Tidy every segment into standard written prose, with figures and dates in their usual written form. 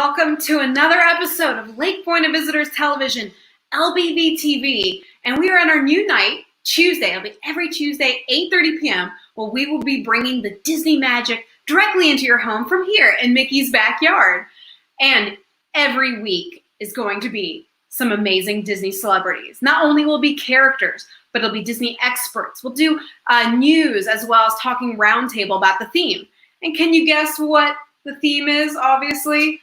welcome to another episode of Lake Buena Visitors Television, LBV TV. And we are on our new night, Tuesday. It'll be every Tuesday, 8:30 p.m., where we will be bringing the Disney magic directly into your home from here in Mickey's backyard. And every week is going to be some amazing Disney celebrities. Not only will it be characters, but it'll be Disney experts. We'll do news as well as talking roundtable about the theme. And can you guess what the theme is, obviously?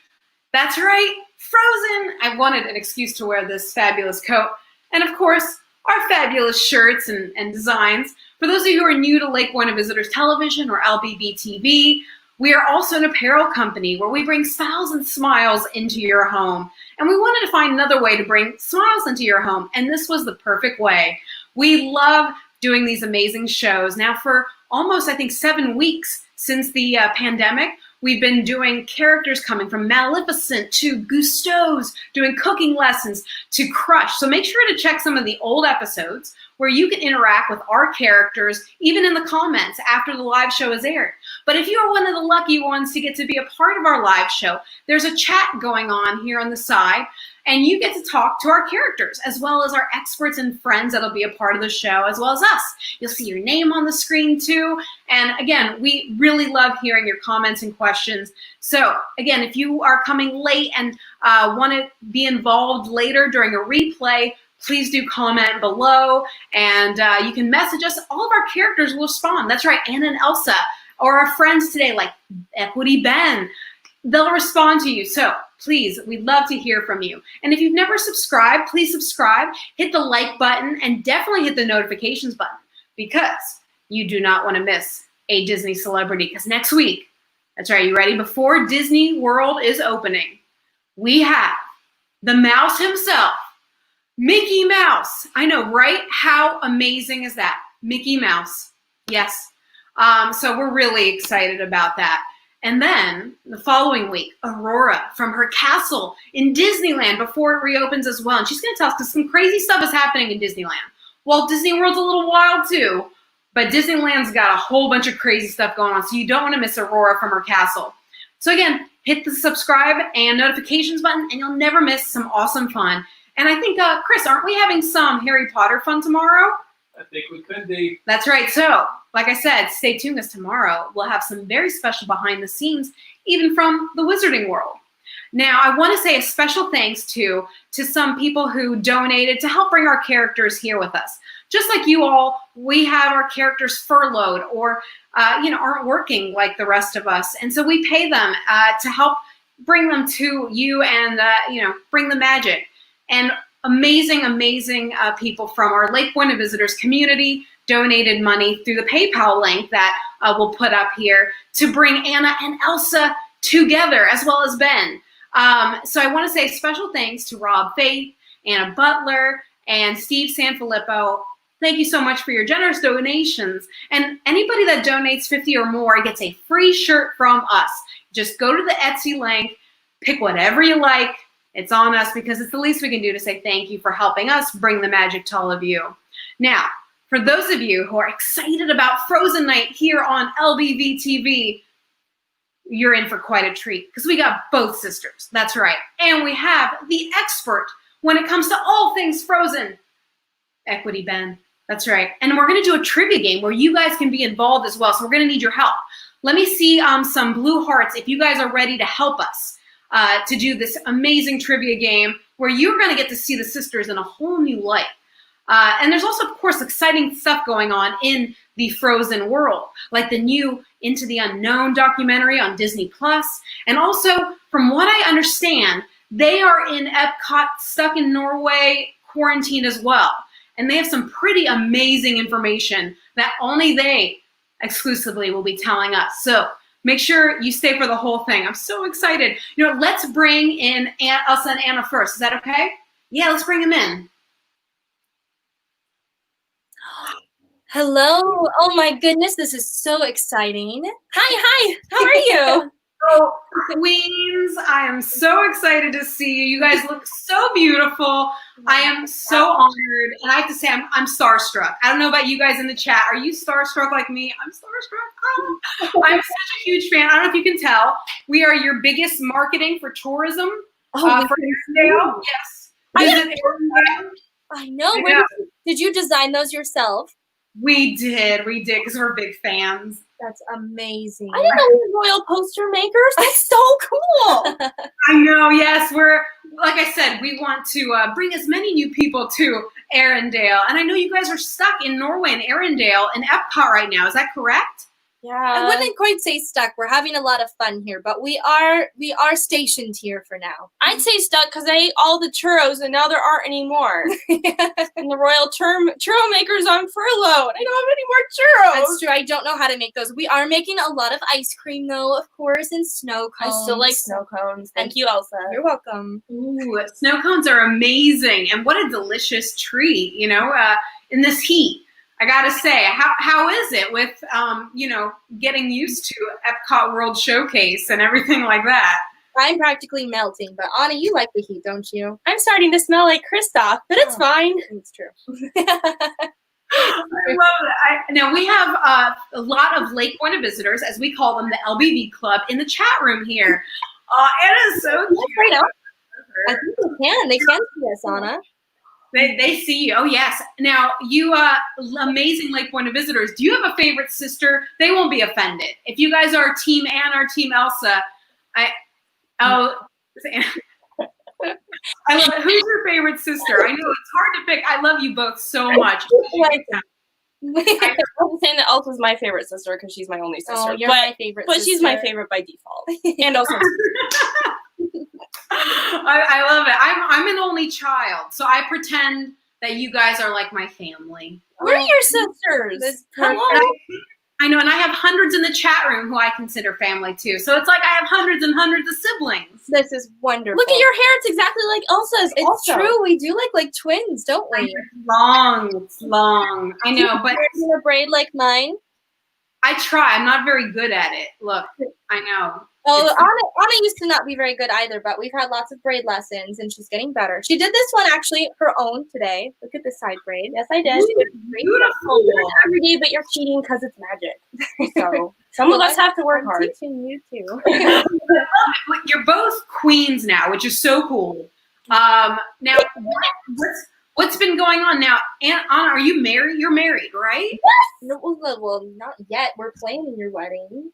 That's right, Frozen. I wanted an excuse to wear this fabulous coat. And of course, our fabulous shirts and designs. For those of you who are new to Lake Buena Visitors Television or LBV TV, we are also an apparel company where we bring styles and smiles into your home. And we wanted to find another way to bring smiles into your home, and this was the perfect way. We love doing these amazing shows. Now for almost, I think, 7 weeks since the pandemic, we've been doing characters coming from Maleficent to Gusteau's, doing cooking lessons to Crush. So make sure to check some of the old episodes where you can interact with our characters, even in the comments after the live show is aired. But if you are one of the lucky ones to get to be a part of our live show, there's a chat going on here on the side, and you get to talk to our characters, as well as our experts and friends that'll be a part of the show, as well as us. You'll see your name on the screen too. And again, we really love hearing your comments and questions. So again, if you are coming late and want to be involved later during a replay, please do comment below, and you can message us. All of our characters will respond. That's right, Anna and Elsa, or our friends today like Equity Ben. They'll respond to you. So please, we'd love to hear from you. And if you've never subscribed, please subscribe, hit the like button, and definitely hit the notifications button, because you do not want to miss a Disney celebrity. Because next week, that's right, you ready? Before Disney World is opening, we have the mouse himself, Mickey Mouse. I know, right? How amazing is that? Mickey Mouse. Yes. So we're really excited about that. And then the following week, Aurora from her castle in Disneyland before it reopens as well. And she's going to tell us, because some crazy stuff is happening in Disneyland. Well, Disney World's a little wild too, but Disneyland's got a whole bunch of crazy stuff going on. So you don't want to miss Aurora from her castle. So again, hit the subscribe and notifications button, and you'll never miss some awesome fun. And I think, Chris, aren't we having some Harry Potter fun tomorrow? I think we could be. That's right. So, like I said, stay tuned, because tomorrow we'll have some very special behind the scenes, even from the Wizarding World. Now, I want to say a special thanks to some people who donated to help bring our characters here with us. Just like you all, we have our characters furloughed or, aren't working like the rest of us. And so we pay them to help bring them to you and, bring the magic. And amazing, amazing people from our Lake Buena Visitors community donated money through the PayPal link that we'll put up here to bring Anna and Elsa together, as well as Ben. So I want to say special thanks to Rob Faith, Anna Butler, and Steve Sanfilippo. Thank you so much for your generous donations. And anybody that donates 50 or more gets a free shirt from us. Just go to the Etsy link, pick whatever you like. It's on us, because it's the least we can do to say thank you for helping us bring the magic to all of you. Now, for those of you who are excited about Frozen Night here on LBV TV, you're in for quite a treat, because we got both sisters. That's right. And we have the expert when it comes to all things Frozen, Equity Ben. That's right. And we're going to do a trivia game where you guys can be involved as well. So we're going to need your help. Let me see some blue hearts if you guys are ready to help us to do this amazing trivia game where you're going to get to see the sisters in a whole new light. And there's also, of course, exciting stuff going on in the Frozen world, like the new Into the Unknown documentary on Disney Plus. And also, from what I understand, they are in Epcot, stuck in Norway, quarantined as well. And they have some pretty amazing information that only they exclusively will be telling us. So make sure you stay for the whole thing. I'm so excited. Let's bring in Elsa and Anna first. Is that okay? Yeah, let's bring them in. Hello. Oh my goodness, this is so exciting. Hi. How are you? Oh, Queens, I am so excited to see you. You guys look so beautiful. I am so honored. And I have to say, I'm starstruck. I don't know about you guys in the chat. Are you starstruck like me? I'm starstruck. Oh, I'm such a huge fan. I don't know if you can tell. We are your biggest marketing for tourism for Arendelle. Yes. Visit Arendelle. I know. Did you design those yourself? We did, because we're big fans. That's amazing. I didn't know we were royal poster makers. That's so cool. I know, yes. We're, like I said, we want to bring as many new people to Arendelle. And I know you guys are stuck in Norway and Arendelle and Epcot right now. Is that correct? Yeah. I wouldn't quite say stuck. We're having a lot of fun here, but we are stationed here for now. I'd say stuck because I ate all the churros and now there aren't any more. And the royal churro maker's on furlough and I don't have any more churros. That's true. I don't know how to make those. We are making a lot of ice cream, though, of course, and snow cones. I still like snow cones. Thank you, Elsa. You're welcome. Ooh, snow cones are amazing. And what a delicious treat, in this heat. I gotta say, how is it with, getting used to Epcot World Showcase and everything like that? I'm practically melting, but Anna, you like the heat, don't you? I'm starting to smell like Kristoff, but it's fine. It's true. I love it. Now, we have a lot of Lake Point visitors, as we call them, the LBV Club, in the chat room here. Anna's so cute. Right up. I think they can. They can see us, Anna. They see you. Oh, yes. Now, you amazing Lake Point visitors, do you have a favorite sister? They won't be offended. If you guys are Team Anna or Team Elsa, I love it. Who's your favorite sister? I know it's hard to pick. I love you both so much. I'm saying that Elsa's my favorite sister because she's my only sister. Oh, you're my favorite but sister. she's my favorite by default. And also I love it. I'm an only child, so I pretend that you guys are like my family. We're your sisters. Hello. I know, and I have hundreds in the chat room who I consider family too. So it's like I have hundreds and hundreds of siblings. This is wonderful. Look at your hair. It's exactly like Elsa's. It's true. We do look like twins, don't we? It's long. I know, but in a braid like mine. I try. I'm not very good at it. Look, I know. Oh, Anna used to not be very good either, but we've had lots of braid lessons, and she's getting better. She did this one actually, her own today. Look at this side braid. Yes, I did. She did Beautiful. every day, but you're cheating because it's magic. So some of us have to work hard. Teaching you too. You're both queens now, which is so cool. Now, what's been going on now? Anna, are you married? You're married, right? No, well, not yet. We're planning your wedding.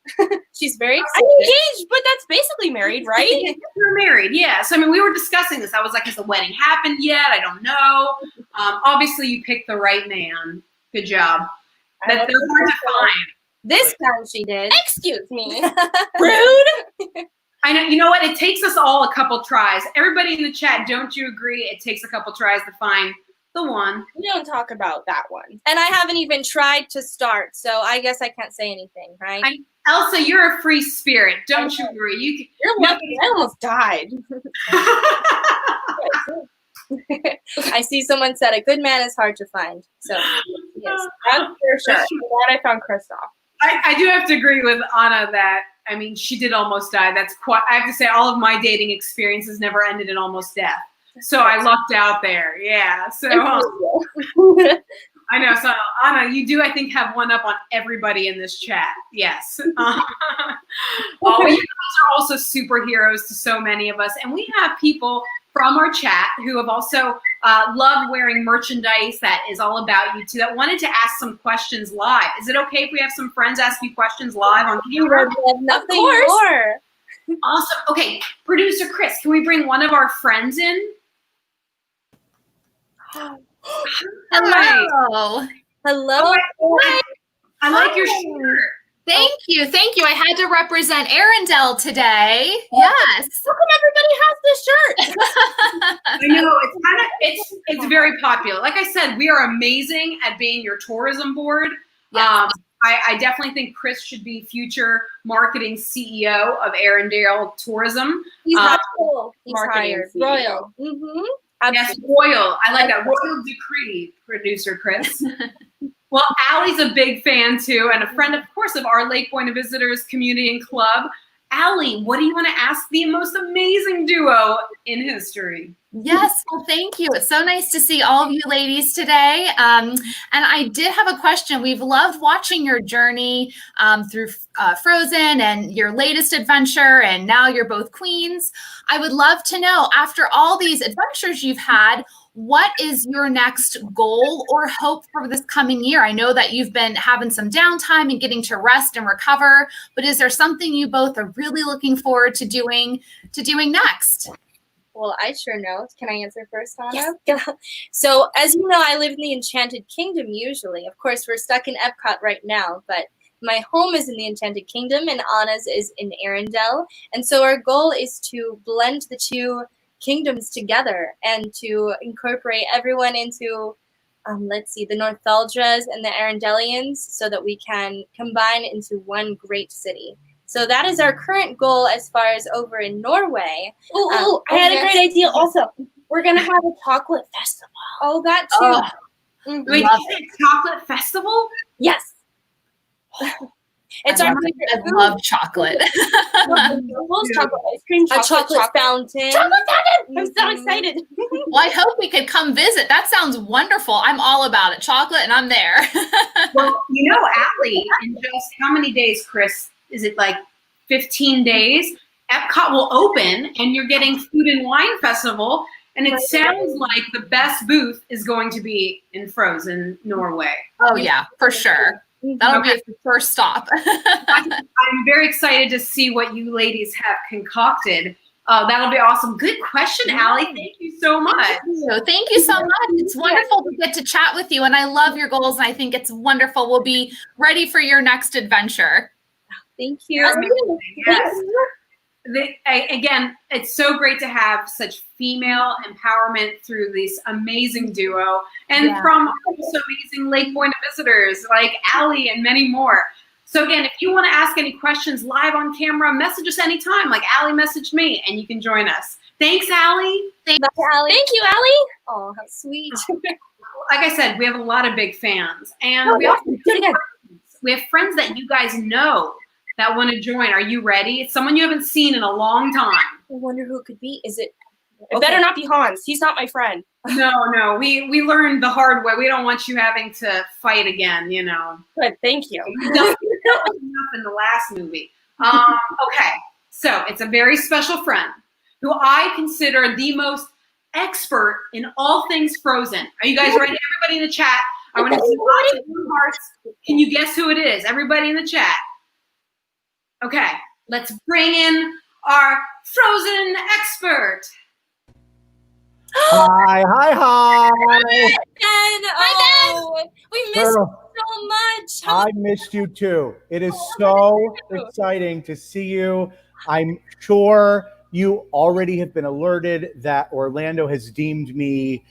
She's very I'm excited. engaged, but that's basically married, right? You're married, yes. I mean, we were discussing this. I was like, has the wedding happened yet? I don't know. Obviously, you picked the right man. Good job. They're hard to find. This time she did. Excuse me. Rude. I know. You know what? It takes us all a couple tries. Everybody in the chat, don't you agree? It takes a couple tries to find the one. We don't talk about that one. And I haven't even tried to start, so I guess I can't say anything, right? Elsa, you're a free spirit. Don't you worry. You're lucky. I almost died. I see someone said a good man is hard to find. So, yes. I'm for sure. I'm glad I found Kristoff. I do have to agree with Anna that, I mean, she did almost die. That's quite, I have to say, all of my dating experiences never ended in almost death. So I lucked out there. Yeah. So I know. So Anna, you do, I think, have one up on everybody in this chat. Yes. You guys are also superheroes to so many of us. And we have people from our chat who have also loved wearing merchandise that is all about you too, that wanted to ask some questions live. Is it okay if we have some friends ask you questions live on camera? Nothing more. Awesome. Okay, producer Chris, can we bring one of our friends in? Hello. Hello. I like your shirt. Thank you. I had to represent Arendelle today. Yes. How come everybody has this shirt? I know, it's very popular. Like I said, we are amazing at being your tourism board. Yes. I definitely think Chris should be future marketing CEO of Arendelle Tourism. He's cool. He's Marketing hired. CEO. Royal. Mm-hmm. Yes, royal. I like that. Royal decree, producer Chris. Well, Allie's a big fan too, and a friend, of course, of our Lake Point Visitors Community and Club. Allie, what do you want to ask the most amazing duo in history? Yes, well, thank you. It's so nice to see all of you ladies today. And I did have a question. We've loved watching your journey through Frozen and your latest adventure, and now you're both queens. I would love to know, after all these adventures you've had, what is your next goal or hope for this coming year? I know that you've been having some downtime and getting to rest and recover, but is there something you both are really looking forward to doing next? Well, I sure know. Can I answer first, Anna? Yes. So, as you know, I live in the Enchanted Kingdom usually. Of course, we're stuck in Epcot right now, but my home is in the Enchanted Kingdom and Anna's is in Arendelle. And so our goal is to blend the two kingdoms together and to incorporate everyone into, the Northaldra's and the Arendellians so that we can combine into one great city. So that is our current goal as far as over in Norway. I had a great idea also. We're going to have a chocolate festival. Oh, that too. Wait, you said chocolate festival? Yes. It's I our love, favorite I food. love chocolate. Chocolate ice cream, A chocolate fountain. Chocolate fountain! I'm so Mhm. excited. Well, I hope we could come visit. That sounds wonderful. I'm all about it. Chocolate, and I'm there. Well, Allie, in just how many days, Chris? Is it like 15 days? Epcot will open and you're getting Food and Wine Festival. And it sounds like the best booth is going to be in Frozen, Norway. Oh, yeah, for sure. That'll be the first stop. I'm very excited to see what you ladies have concocted. That'll be awesome. Good question, Allie. Thank you so much. Thank you so much. It's wonderful to get to chat with you. And I love your goals. And I think it's wonderful. We'll be ready for your next adventure. Thank you. Yes. Again, it's so great to have such female empowerment through this amazing duo and from also amazing Lake Point visitors like Allie and many more. So again, if you want to ask any questions live on camera, message us anytime, like Allie messaged me, and you can join us. Thanks, Allie. Thank you, Allie. Thank you, Allie. Oh, how sweet. Like I said, we have a lot of big fans, and we have friends that you guys know that want to join. Are you ready? It's someone you haven't seen in a long time. I wonder who it could be. Is it? It better not be Hans. He's not my friend. No. We learned the hard way. We don't want you having to fight again, Good, thank you. That was enough in the last movie. Okay, so it's a very special friend who I consider the most expert in all things Frozen. Are you guys ready? Everybody in the chat. I want to see lots of blue hearts. Can you guess who it is? Everybody in the chat. Okay, let's bring in our Frozen expert. Hi. Ben, we missed you so much. I missed you too. It is so exciting to see you. I'm sure you already have been alerted that Orlando has deemed me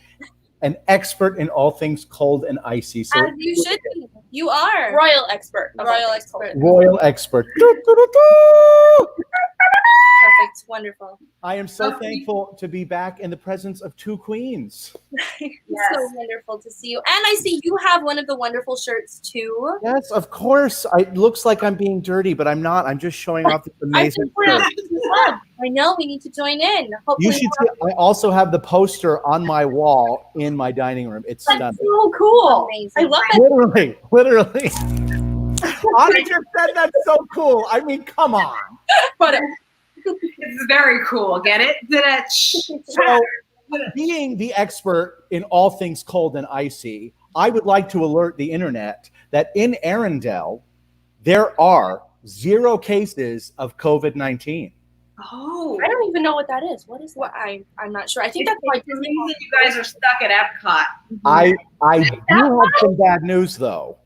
an expert in all things cold and icy. So As you should be. You are. Royal expert. Royal expert. royal expert. Perfect. Wonderful. I am so thankful to be back in the presence of two queens. It's so wonderful to see you. And I see you have one of the wonderful shirts too. Yes, of course. It looks like I'm being dirty, but I'm not. I'm just showing off this amazing shirt. I know. We need to join in. Hopefully You should see, I also have the poster on my wall in my dining room. It's stunning. so cool. Amazing. I love it. Literally. I just said that's so cool. I mean, come on. But It's very cool. Get it? So, being the expert in all things cold and icy, I would like to alert the internet that in Arendelle, there are 0 cases of COVID-19. Oh. I don't even know what that is. What is that? I'm not sure. I think that's why the reason you guys are stuck at Epcot. I do have some bad news, though.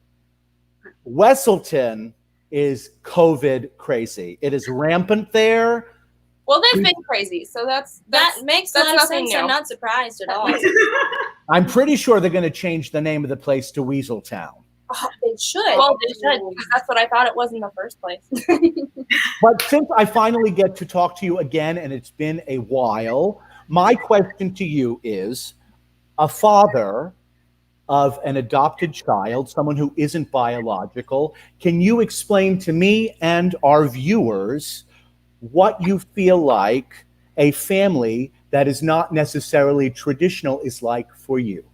Wesselton is COVID crazy. It is rampant there. Well, they've been crazy, so that makes that's a lot of nothing sense. new. I'm not surprised at all. I'm pretty sure they're going to change the name of the place to Weaseltown. Oh, they should. Well, they should, because that's what I thought it was in the first place. But since I finally get to talk to you again, and it's been a while, my question to you is, a father of an adopted child, someone who isn't biological, can you explain to me and our viewers what you feel like a family that is not necessarily traditional is like for you.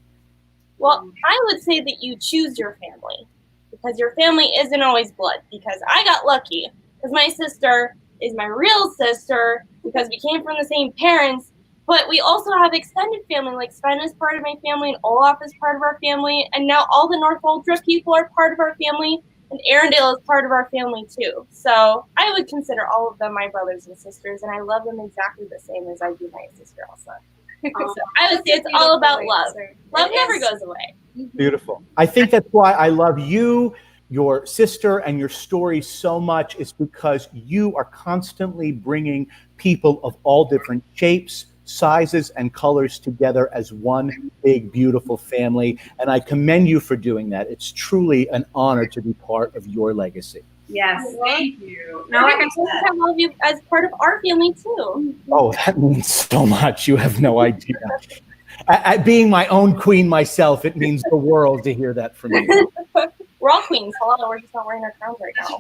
Well, I would say that you choose your family because your family isn't always blood. Because I got lucky because my sister is my real sister because we came from the same parents. But we also have extended family, like Sven is part of my family and Olaf is part of our family. And now all the North Ultra people are part of our family. And Arendelle is part of our family too. So I would consider all of them my brothers and sisters. And I love them exactly the same as I do my sister Elsa. So I would say it's all about love. Love never goes away. Beautiful. I think that's why I love you, your sister, and your story so much, is because you are constantly bringing people of all different shapes, sizes, and colors together as one big, beautiful family. And I commend you for doing that. It's truly an honor to be part of your legacy. Yes, thank you. Now, like I said, I love you as part of our family too. Oh, that means so much. You have no idea. Being my own queen myself, it means the world to hear that from you. We're all queens. Hello, we're just not wearing our crowns right now.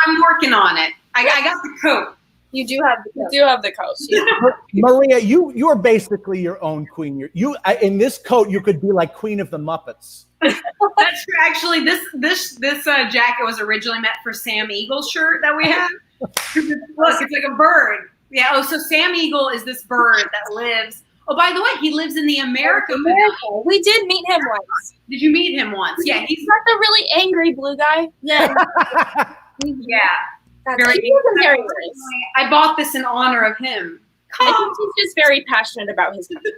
I'm working on it. I got the coat. You do have the coat. Maria, you are basically your own queen. You in this coat, you could be like Queen of the Muppets. That's true. Actually, this jacket was originally meant for Sam Eagle's shirt that we have. Look, it's like a bird. Yeah. Oh, so Sam Eagle is this bird that lives. Oh, by the way, he lives in the America. We did meet him once. Did you meet him once? Yeah, he's not the really angry blue guy. Yeah. Yeah. He wasn't very nice. I bought this in honor of him. I think he's just very passionate about his country.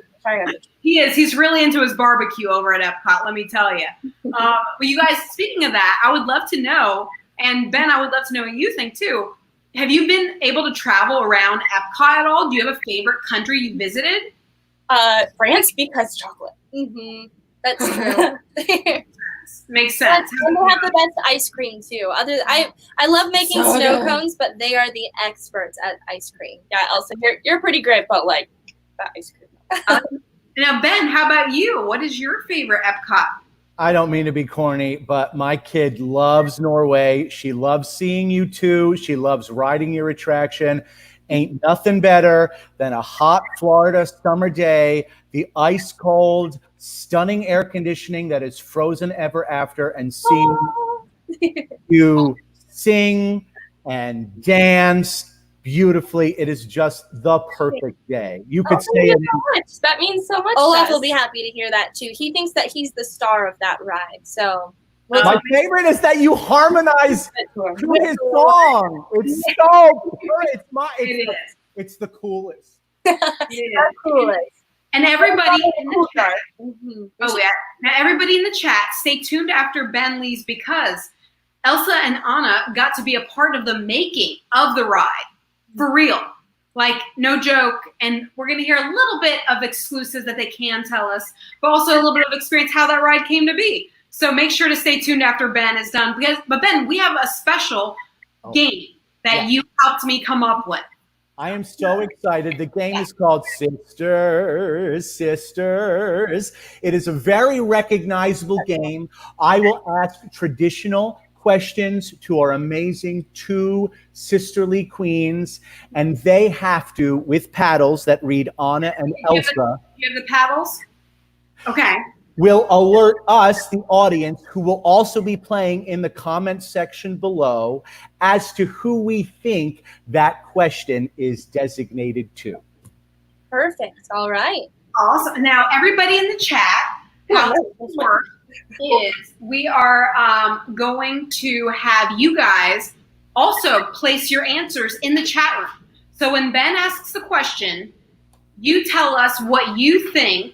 He is. He's really into his barbecue over at Epcot, let me tell you. But you guys, speaking of that, I would love to know, and Ben, I would love to know what you think too. Have you been able to travel around Epcot at all? Do you have a favorite country you visited? France, because chocolate. Mm-hmm. That's true. Makes sense. And they have the best ice cream too. I love making snow cones, but they are the experts at ice cream. Yeah, Elsa, you're pretty great, but like that ice cream. Now, Ben, how about you? What is your favorite Epcot? I don't mean to be corny, but my kid loves Norway. She loves seeing you too. She loves riding your attraction. Ain't nothing better than a hot Florida summer day, the ice cold, stunning air conditioning that is frozen ever after, and seeing you sing and dance beautifully. It is just the perfect day. You could stay in. That means so much. Olaf will be happy to hear that too. He thinks that he's the star of that ride. So my favorite is that you harmonize to his song. It's so good. It's the coolest. The coolest. And everybody in the chat. Oh yeah. Now everybody in the chat, stay tuned after Ben leaves, because Elsa and Anna got to be a part of the making of the ride. For real. Like, no joke. And we're going to hear a little bit of exclusives that they can tell us, but also a little bit of experience how that ride came to be. So make sure to stay tuned after Ben is done. But Ben, we have a special game that you helped me come up with. I am so excited. The game is called Sisters. It is a very recognizable game. I will ask traditional questions to our amazing two sisterly queens, and they have to, with paddles that read Anna and Elsa. You have the paddles? Okay. Will alert us, the audience, who will also be playing in the comment section below, as to who we think that question is designated to. Perfect. All right. Awesome. Now, everybody in the chat, how this works is we are going to have you guys also place your answers in the chat room. So when Ben asks the question, you tell us what you think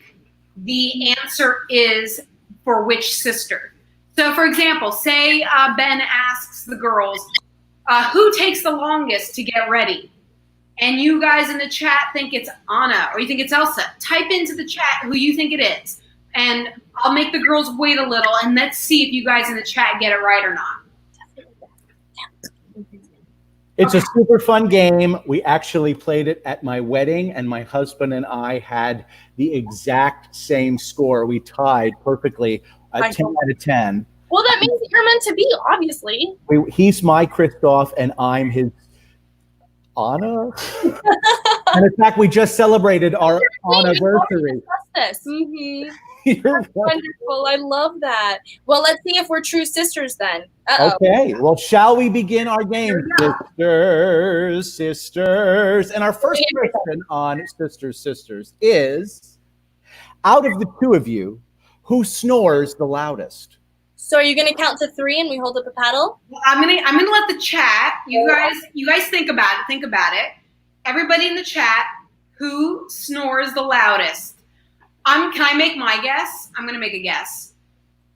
the answer is for which sister. So for example, say Ben asks the girls, who takes the longest to get ready? And you guys in the chat think it's Anna or you think it's Elsa. Type into the chat who you think it is. And I'll make the girls wait a little, and let's see if you guys in the chat get it right or not. It's a super fun game. We actually played it at my wedding, and my husband and I had the exact same score. We tied perfectly, 10 out of 10. Well, that means that you're meant to be, obviously. He's my Christoph, and I'm his Anna? And in fact, we just celebrated our anniversary. This. Mm-hmm. You're right. Wonderful. I love that. Well, let's see if we're true sisters then. Uh-oh. Okay, well, shall we begin our game? Sisters. And our first question on Sisters is, out of the two of you, who snores the loudest? So are you going to count to 3 and we hold up a paddle? I'm gonna let the chat. You guys think about it. Think about it. Everybody in the chat, who snores the loudest? Can I make my guess? I'm gonna make a guess.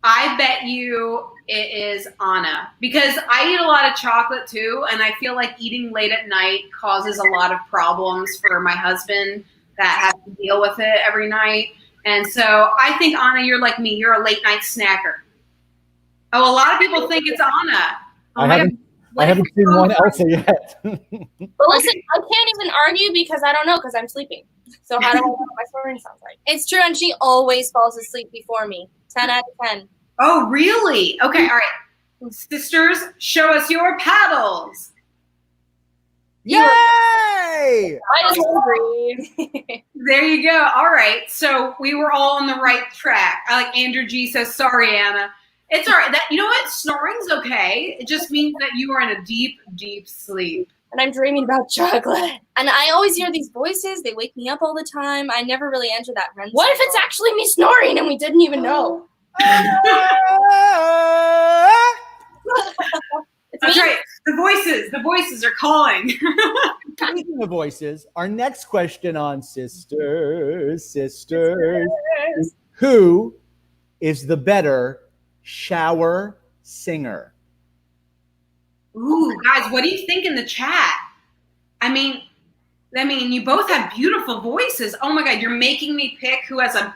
I bet you it is Anna, because I eat a lot of chocolate too, and I feel like eating late at night causes a lot of problems for my husband that has to deal with it every night. And so I think, Anna, you're like me. You're a late night snacker. Oh, a lot of people think it's Anna. Oh, I haven't seen one Elsa yet. But listen, I can't even argue because I don't know because I'm sleeping. So how do I know what my snoring sounds like? It's true, and she always falls asleep before me. 10 out of 10. Oh, really? Okay, all right. Sisters, show us your paddles. Yay! I just agree. There you go. All right. So we were all on the right track. I like Andrew G says, sorry, Anna. It's all right. You know what? Snoring's okay. It just means that you are in a deep, deep sleep. And I'm dreaming about chocolate. And I always hear these voices. They wake me up all the time. I never really enter that REM What if cycle. it's actually me snoring and we didn't even know? That's right. The voices are calling. Speaking of voices, our next question on Sisters, who is the better shower singer? Ooh, guys, what do you think in the chat? I mean, you both have beautiful voices. Oh my God, you're making me pick who has a.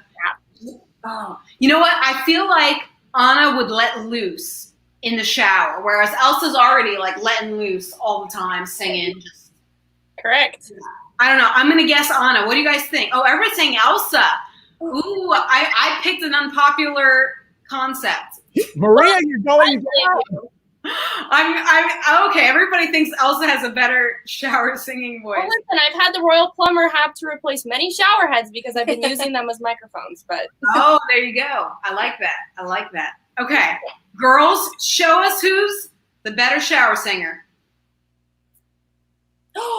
Oh, you know what? I feel like Anna would let loose in the shower, whereas Elsa's already like letting loose all the time, singing. Just, Correct. I don't know. I'm gonna guess Anna. What do you guys think? Oh, everybody's saying Elsa. Ooh, I picked an unpopular concept. Maria, you're going down. I'm okay. Everybody thinks Elsa has a better shower singing voice. Well, listen, I've had the royal plumber have to replace many shower heads because I've been using them as microphones. But Oh, there you go. I like that. Okay, girls, show us who's the better shower singer. I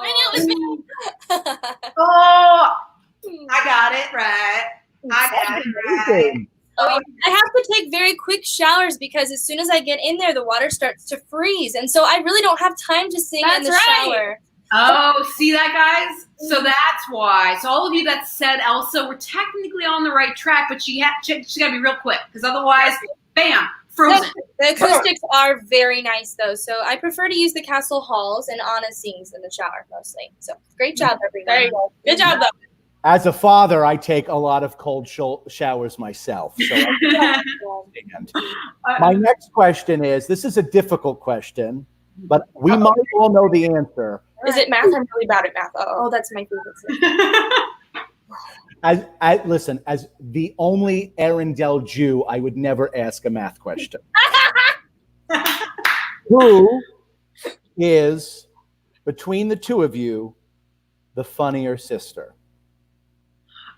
knew it was me. Oh, I got it right. I got it right. I have to take very quick showers because as soon as I get in there, the water starts to freeze. And so I really don't have time to sing in the shower. Oh, see that, guys? So that's why. So all of you that said Elsa, we're technically on the right track, but she got to be real quick because otherwise, bam, frozen. The acoustics are very nice, though. So I prefer to use the castle halls, and Anna sings in the shower mostly. So great job, everyone. There you go. Good job, though. As a father, I take a lot of cold showers myself. So my next question is, this is a difficult question, but we might all know the answer. Is it math? I'm really bad at math. Oh, that's my favorite. Listen, as the only Arendelle Jew, I would never ask a math question. Who is, between the two of you, the funnier sister?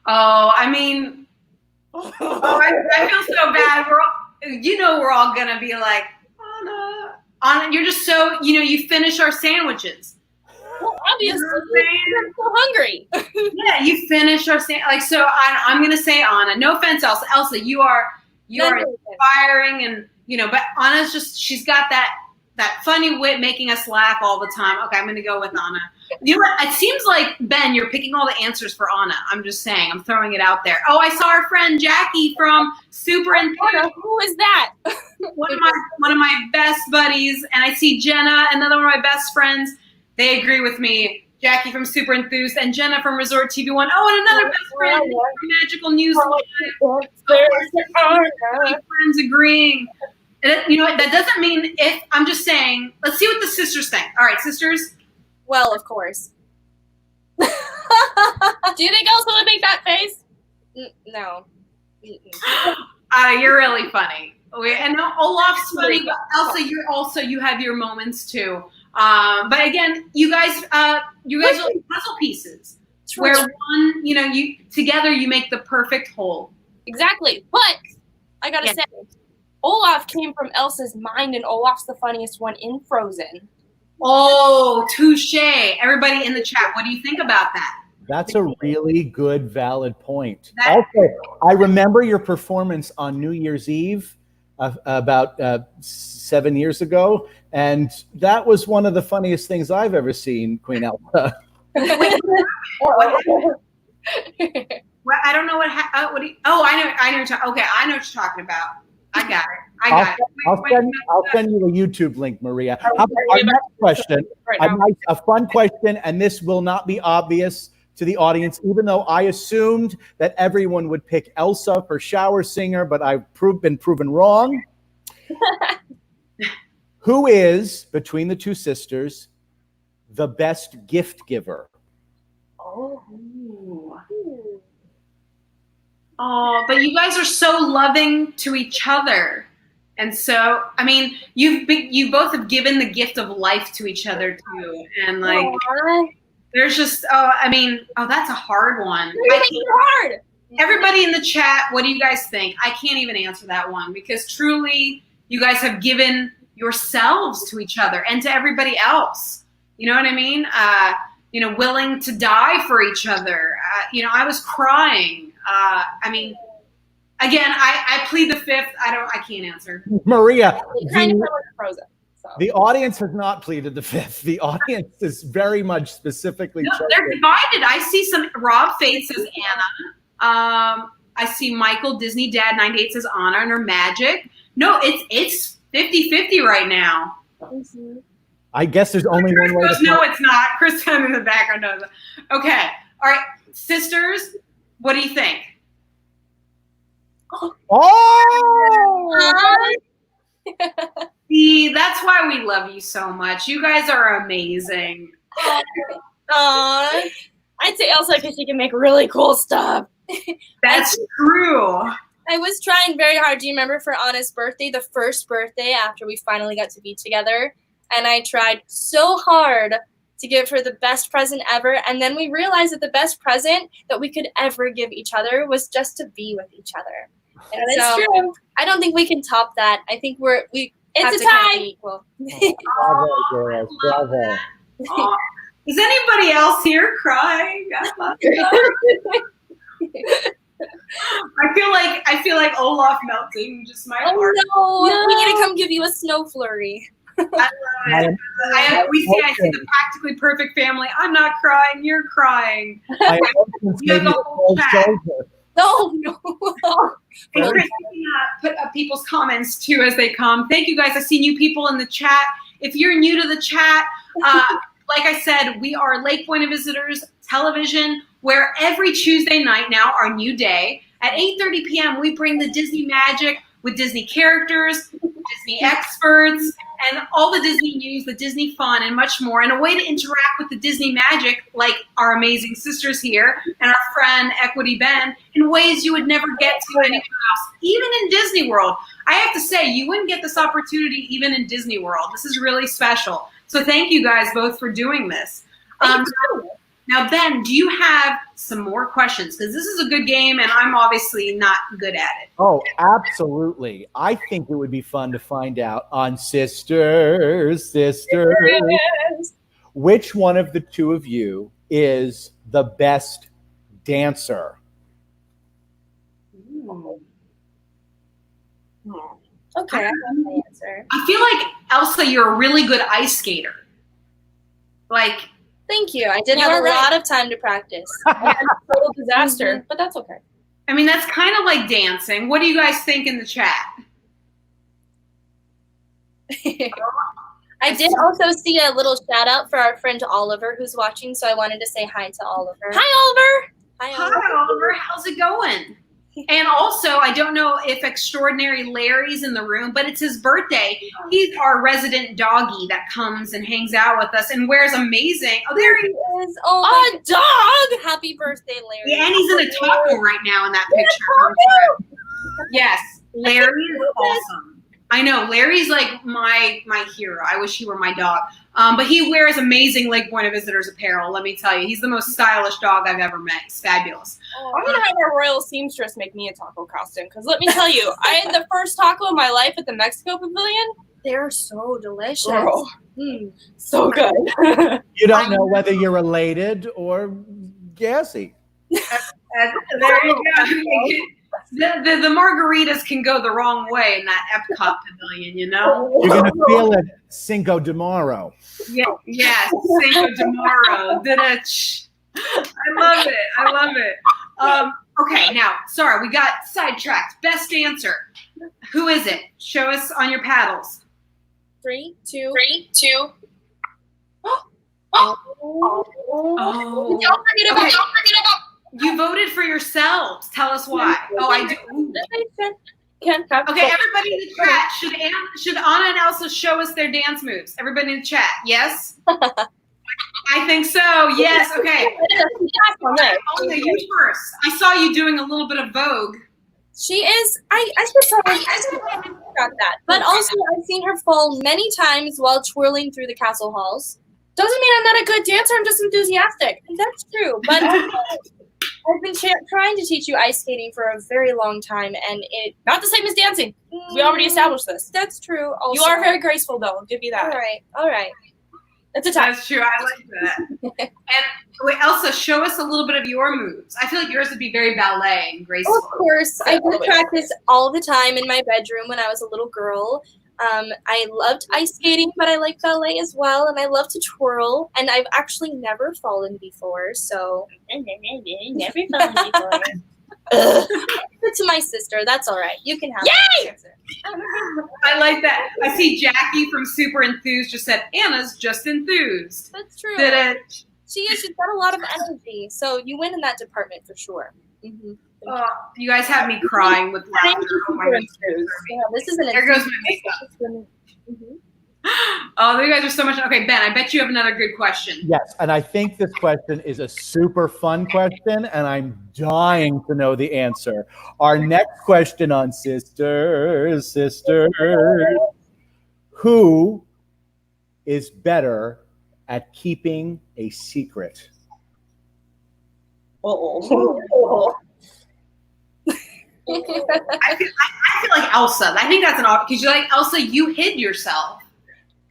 Oh, I mean, I feel so bad. We're all gonna be like, Anna, you're just so, you finish our sandwiches. Well, obviously, I'm so hungry. Yeah, you finish our so I'm gonna say Anna. No offense, Elsa. Elsa, you are inspiring, and but Anna's she's got that funny wit, making us laugh all the time. Okay, I'm gonna go with Anna. You know what? It seems like, Ben, you're picking all the answers for Anna. I'm just saying. I'm throwing it out there. Oh, I saw our friend Jackie from Super Enthusiast. Who is that? One of my best buddies, and I see Jenna, another one of my best friends. They agree with me. Jackie from Super Enthused and Jenna from Resort TV One. Oh, and another best friend from Magical News. Friends agreeing. And you know what? That doesn't mean if I'm just saying. Let's see what the sisters think. All right, sisters. Well, of course. Do you think Elsa would make that face? No. You're really funny. And Olaf's funny, but Elsa, you have your moments too. But again, you guys are puzzle pieces where one, you together you make the perfect whole. Exactly. But I gotta say, Olaf came from Elsa's mind, and Olaf's the funniest one in Frozen. Oh, touche. Everybody in the chat, what do you think about that? That's a really good, valid point. Also, I remember your performance on New Year's Eve about 7 years ago, and that was one of the funniest things I've ever seen, Queen Elsa. Well, I don't know what do you, I know okay, I know what you're talking about. I got it. I'll send you a YouTube link, Maria. Our next question, a fun question, and this will not be obvious to the audience, even though I assumed that everyone would pick Elsa for shower singer, but I've been proven wrong. Who is, between the two sisters, the best gift giver? Oh, but you guys are so loving to each other. And so, I mean, you both have given the gift of life to each other too. And like, there's just, that's a hard one. Hard. Everybody in the chat, what do you guys think? I can't even answer that one because truly you guys have given yourselves to each other and to everybody else. You know what I mean? Willing to die for each other. I was crying. Again, I plead the fifth. I can't answer. Maria, Kind of like Frozen. So. The audience has not pleaded the fifth. The audience is very much specifically. No, they're divided. I see some Rob Faith says Anna. I see Michael Disney Dad 98 says Anna and her magic. No, it's 50-50 right now. I guess there's only one way. No, it's not. Chris in the background knows. Okay, all right, sisters, what do you think? Oh! See, that's why we love you so much. You guys are amazing. I'd say Elsa because she can make really cool stuff. That's true. I was trying very hard. Do you remember for Anna's birthday, the first birthday after we finally got to be together? And I tried so hard to give her the best present ever. And then we realized that the best present that we could ever give each other was just to be with each other. And that's so true. I don't think we can top that. I think It's a kind of tie. be equal. Bravo, girls. Bravo. Oh, is anybody else here crying? I feel like Olaf melting just my heart. No, we need to come give you a snow flurry. I love it. I see the practically perfect family. I'm not crying. You're crying. You have the whole chat. No. And Chris, you can put up people's comments too as they come. Thank you guys. I see new people in the chat. If you're new to the chat, like I said, we are Lake Point of Visitors Television, where every Tuesday night now, our new day, at 8:30 p.m., we bring the Disney magic with Disney characters, Disney experts, and all the Disney news, the Disney fun, and much more, and a way to interact with the Disney magic, like our amazing sisters here and our friend Equity Ben, in ways you would never get to anywhere else, even in Disney World. I have to say, you wouldn't get this opportunity even in Disney World. This is really special. So thank you guys both for doing this. Now, Ben, do you have some more questions? Because this is a good game, and I'm obviously not good at it. Oh, absolutely. I think it would be fun to find out on Sisters, which one of the two of you is the best dancer? Okay, I have the answer. I feel like, Elsa, you're a really good ice skater. Like, Thank you. I did have a lot of time to practice. Total disaster, but that's okay. I mean, that's kind of like dancing. What do you guys think in the chat? I did also see a little shout out for our friend Oliver who's watching, so I wanted to say hi to Oliver. Hi, Oliver. Hi, Oliver. How's it going? And also, I don't know if Extraordinary Larry's in the room, but it's his birthday. He's our resident doggy that comes and hangs out with us and wears amazing. Oh, there he is. Oh, a dog! Happy birthday, Larry. Yeah, and he's in a taco right now in that picture. Yes. Larry is awesome. I know Larry's like my hero. I wish he were my dog. But he wears amazing Lake Point of Visitors apparel. Let me tell you, he's the most stylish dog I've ever met. He's fabulous. I'm gonna have our royal seamstress make me a taco costume because let me tell you, I had the first taco of my life at the Mexico Pavilion. They're so delicious. Girl, so good. You don't know whether you're related or gassy. There you go. The margaritas can go the wrong way in that Epcot pavilion, you know? You're going to feel it Cinco de Mayo. Yeah, yes, Cinco de Mayo. I love it. Okay, now, sorry, we got sidetracked. Best answer. Who is it? Show us on your paddles. 3, 2. Oh. Don't forget about. You voted for yourselves. Tell us why. Oh, I do. Ooh. Can't have. Okay, everybody in the chat, should Anna and Elsa show us their dance moves? Everybody in the chat, yes? I think so, yes, okay. Elsa, you first. I saw you doing a little bit of Vogue. She is. I should probably got that. But also, I've seen her fall many times while twirling through the castle halls. Doesn't mean I'm not a good dancer. I'm just enthusiastic. And that's true. But I've been trying to teach you ice skating for a very long time, and it Not the same as dancing. We already established this. That's true. Also, You are very graceful, though. I'll give you that. all right. It's a tie. That's true, I like that. And wait, Elsa, show us a little bit of your moves. I feel like yours would be very ballet and graceful. Of course, I did practice all the time in my bedroom when I was a little girl. I loved ice skating, but I like ballet as well, and I love to twirl. And I've actually never fallen before, so Never fallen before. it's to my sister. That's all right. You can have it. I like that. I see Jackie from Super Enthused just said, Anna's just enthused. That's true. Did it? She is. She's got a lot of energy, so you win in that department for sure. Mm-hmm. You guys have me crying with laughter. Oh my goodness. Yeah, this is an. There goes my makeup. Mm-hmm. Oh, you guys are so much. Okay, Ben, I bet you have another good question. Yes, and I think this question is a super fun question, and I'm dying to know the answer. Our next question on Sisters, who is better at keeping a secret? Oh. I feel like Elsa. I think that's an because you're like Elsa. You hid yourself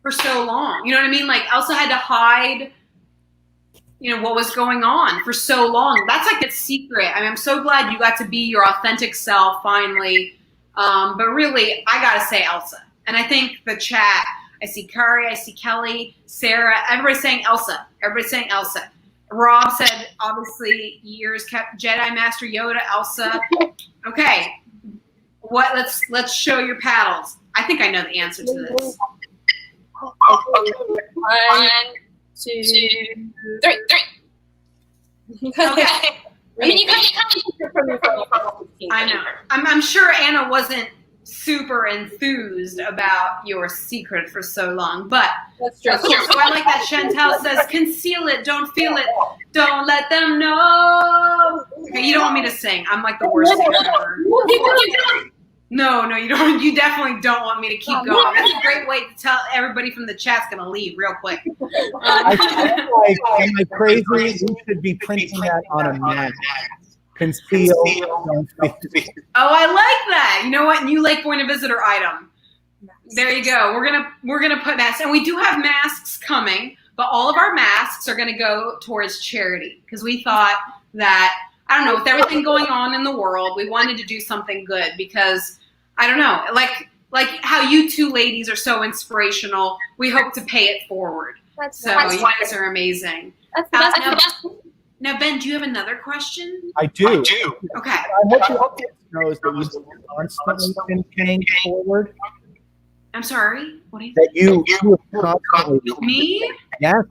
for so long. You know what I mean? Like Elsa had to hide, what was going on for so long. That's like a secret. I mean, I'm so glad you got to be your authentic self finally. But really, I gotta say Elsa. And I think the chat. I see Kari. I see Kelly, Sarah. Everybody's saying Elsa. Everybody's saying Elsa. Rob said, obviously, years kept Jedi Master Yoda, Elsa. Okay, let's show your paddles. I think I know the answer to this. 1, 2, 3. Okay. I mean, you can from your phone. I know. I'm sure Anna wasn't super enthused about your secret for so long, but That's true. of course, I like that Chantel says, conceal it, don't feel it, don't let them know. Okay, you don't want me to sing. I'm like the worst singer ever. No, you don't. You definitely don't want me to keep going. That's a great way to tell everybody from the chat's gonna leave real quick. I feel like, am I crazy? We should be printing that on a mat. Conceal, don't feel. Oh, I like that. You know what? New Lake Point of Visitor item. There you go. We're gonna put masks, and we do have masks coming, but all of our masks are gonna go towards charity because we thought that I don't know, with everything going on in the world, we wanted to do something good because I don't know, like how you two ladies are so inspirational. We hope to pay it forward. That's So nice. you guys are amazing. That's the best. Now, Ben, do you have another question? I do. Okay. I hope you knows that you've constantly been paying forward. I'm sorry. What do you That you have constantly. Me? Yes.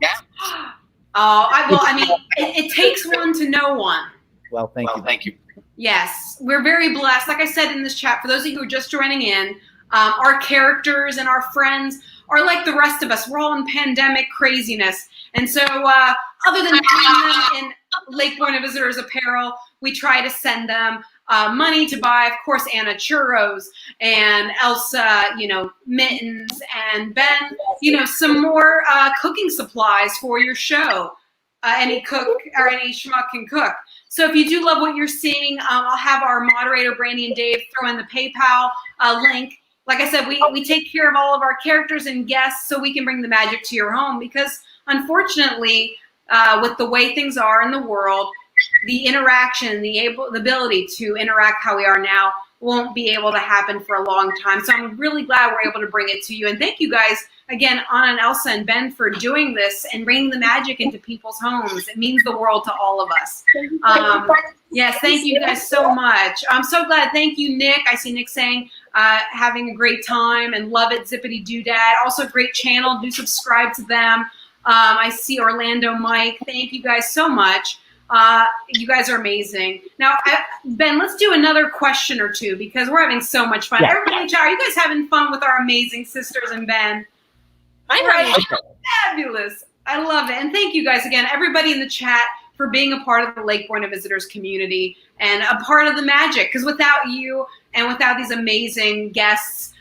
I mean, it takes one to know one. Well, thank you. Yes, we're very blessed. Like I said in this chat, for those of you who are just joining in, our characters and our friends are like the rest of us. We're all in pandemic craziness. And so other than putting them in Lake Point of Visitors apparel, we try to send them money to buy, of course, Anna churros and Elsa, mittens, and Ben, some more cooking supplies for your show. Any cook or any schmuck can cook. So if you do love what you're seeing, I'll have our moderator, Brandy and Dave, throw in the PayPal link. Like I said, we take care of all of our characters and guests so we can bring the magic to your home because, unfortunately, with the way things are in the world, the interaction, the ability to interact how we are now won't be able to happen for a long time. So I'm really glad we're able to bring it to you. And thank you guys, again, Anna and Elsa and Ben, for doing this and bringing the magic into people's homes. It means the world to all of us. Yes, thank you guys so much. I'm so glad. Thank you, Nick. I see Nick saying having a great time and love it, Zippity Doodad. Also, great channel. Do subscribe to them. I see Orlando Mike. Thank you guys so much. You guys are amazing. Now, Ben, let's do another question or two because we're having so much fun. Yeah. Everybody in chat, are you guys having fun with our amazing sisters and Ben? I'm ready. Fabulous. I love it. And thank you guys again, everybody in the chat, for being a part of the Lake Buena Visitors community and a part of the magic. Because without you and without these amazing guests,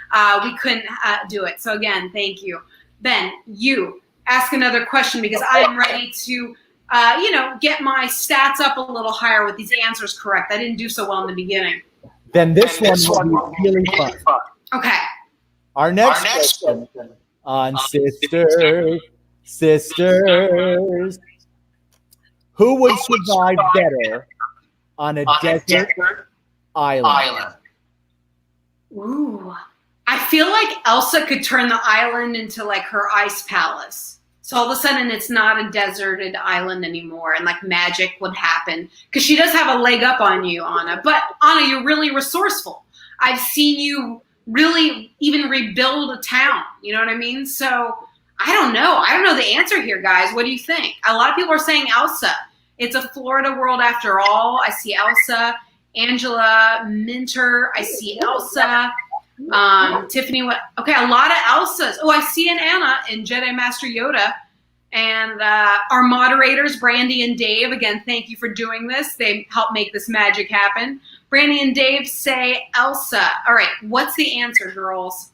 we couldn't do it. So again, thank you. Ben, you ask another question because I am ready to get my stats up a little higher with these answers correct. I didn't do so well in the beginning. Then this one will be really fun. Okay. Our next question on Sisters. Who would survive better on a desert island? Ooh. I feel like Elsa could turn the island into like her ice palace. So all of a sudden it's not a deserted island anymore and like magic would happen. Because she does have a leg up on you, Anna. But Anna, you're really resourceful. I've seen you really even rebuild a town. You know what I mean? So I don't know. I don't know the answer here, guys. What do you think? A lot of people are saying Elsa. It's a Florida world after all. I see Elsa, Angela Minter. I see Elsa. Tiffany, okay, a lot of Elsas. Oh, I see an Anna and Jedi Master Yoda. And our moderators, Brandy and Dave, again, thank you for doing this. They help make this magic happen. Brandy and Dave say Elsa. All right, what's the answer, girls?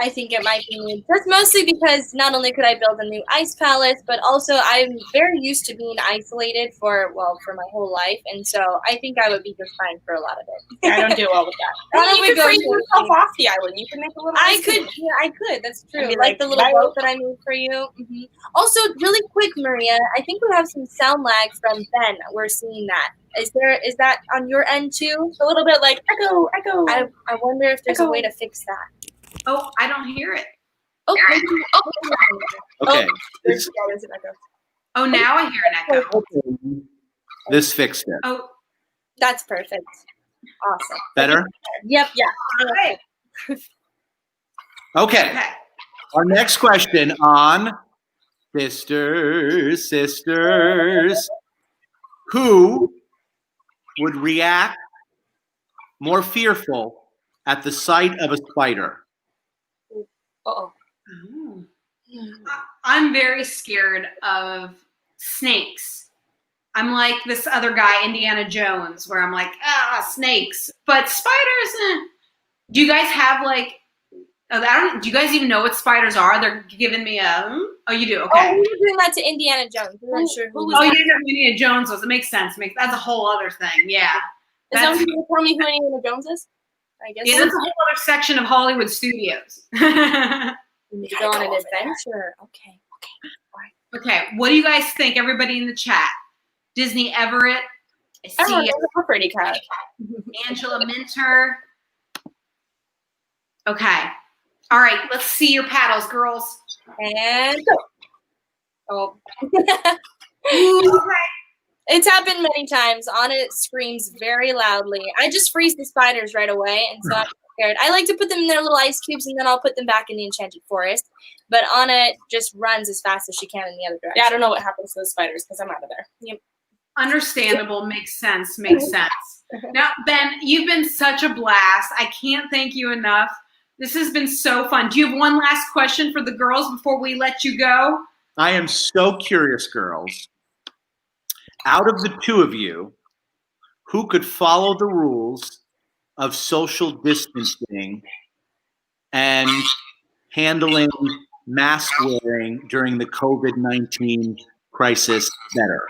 I think it might be just mostly because not only could I build a new ice palace, but also I'm very used to being isolated for my whole life, and so I think I would be just fine for a lot of it. I don't do well with that. You could freeze yourself off the island. You can make a little. I could. That's true. Like the little boat that I made for you. Mm-hmm. Also, really quick, Maria, I think we have some sound lag from Ben. We're seeing that. Is that on your end too? A little bit like echo. I wonder if there's a way to fix that. Oh, I don't hear it. Oh, Okay. Oh, now I hear an echo. This fixed it. Oh, that's perfect. Awesome. Better? Yep. Yeah. all right. Okay. Okay. Our next question on Sisters. Who would react more fearful at the sight of a spider? Uh-oh. Oh. I'm very scared of snakes. I'm like this other guy, Indiana Jones, where I'm like, snakes. But spiders, Do you guys have like, do you guys even know what spiders are? They're giving me oh, you do? Okay. Oh, we were doing that to Indiana Jones. We weren't sure who was you didn't know who Indiana Jones was. It makes sense. That's a whole other thing. Yeah. Is that what you tell me who Indiana Jones is? I guess. Yeah, that's a whole other section of Hollywood studios. We need to go on an adventure. Okay. Okay, what do you guys think, everybody in the chat? Disney Everett, I see a pretty cat. Angela Minter. Okay. All right, let's see your paddles, girls. And go. Okay. It's happened many times. Anna screams very loudly. I just freeze the spiders right away, and so I'm scared. I like to put them in their little ice cubes, and then I'll put them back in the enchanted forest. But Anna just runs as fast as she can in the other direction. Yeah, I don't know what happens to the spiders because I'm out of there. Yep. Understandable. Makes sense. Now, Ben, you've been such a blast. I can't thank you enough. This has been so fun. Do you have one last question for the girls before we let you go? I am so curious, girls. out of the two of you, who could follow the rules of social distancing and handling mask wearing during the COVID-19 crisis better?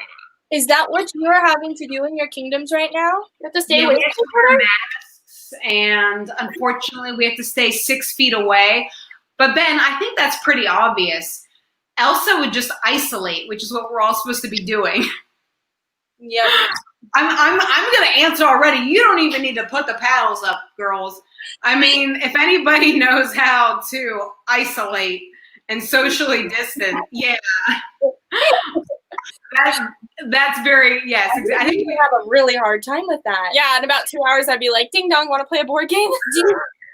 Is that what you are having to do in your kingdoms right now? You have to stay Yeah, away we have from to wear masks, and unfortunately, we have to stay 6 feet away. But Ben, I think that's pretty obvious. Elsa would just isolate, which is what we're all supposed to be doing. Yep. I'm gonna answer already. You don't even need to put the paddles up, girls. I mean, if anybody knows how to isolate and socially distance, yeah. That's very, yes. Exactly. I think we have a really hard time with that. Yeah, in about 2 hours, I'd be like, ding dong, want to play a board game? Do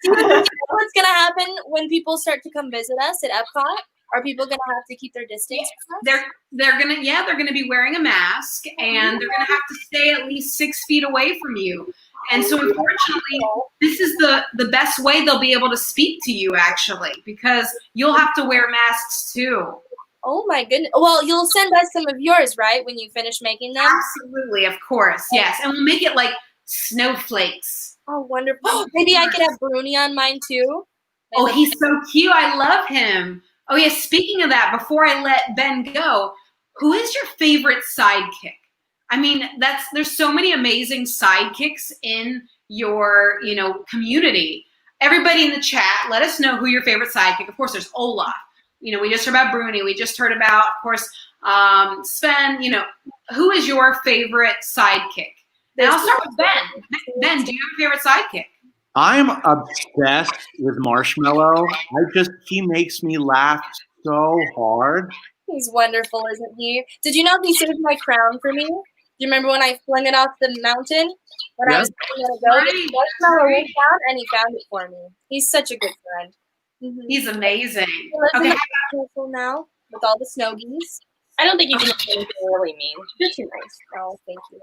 you know what's gonna happen when people start to come visit us at Epcot? Are people gonna have to keep their distance? They're gonna be wearing a mask, and they're gonna have to stay at least 6 feet away from you. And so, unfortunately, this is the best way they'll be able to speak to you, actually, because you'll have to wear masks too. Oh my goodness. Well, you'll send us some of yours, right, when you finish making them? Absolutely, of course, yes. And we'll make it like snowflakes. Oh, wonderful. Maybe I could have Bruni on mine too. Oh, he's so cute. I love him. Oh, yeah, speaking of that, before I let Ben go, who is your favorite sidekick? I mean, there's so many amazing sidekicks in your, community. Everybody in the chat, let us know who your favorite sidekick. Of course, there's Olaf. We just heard about Bruni. We just heard about, of course, Sven. Who is your favorite sidekick? And I'll start with Ben. Ben, do you have a favorite sidekick? I'm obsessed with Marshmallow. He makes me laugh so hard. He's wonderful, isn't he? Did you know he saved my crown for me? Do you remember when I flung it off the mountain? When I was letting it go? Marshmallow reached out and he found it for me. He's such a good friend. Mm-hmm. He's amazing. Okay. Careful now with all the snow geese. I don't think you can say anything really mean. You're too nice. Oh, thank you.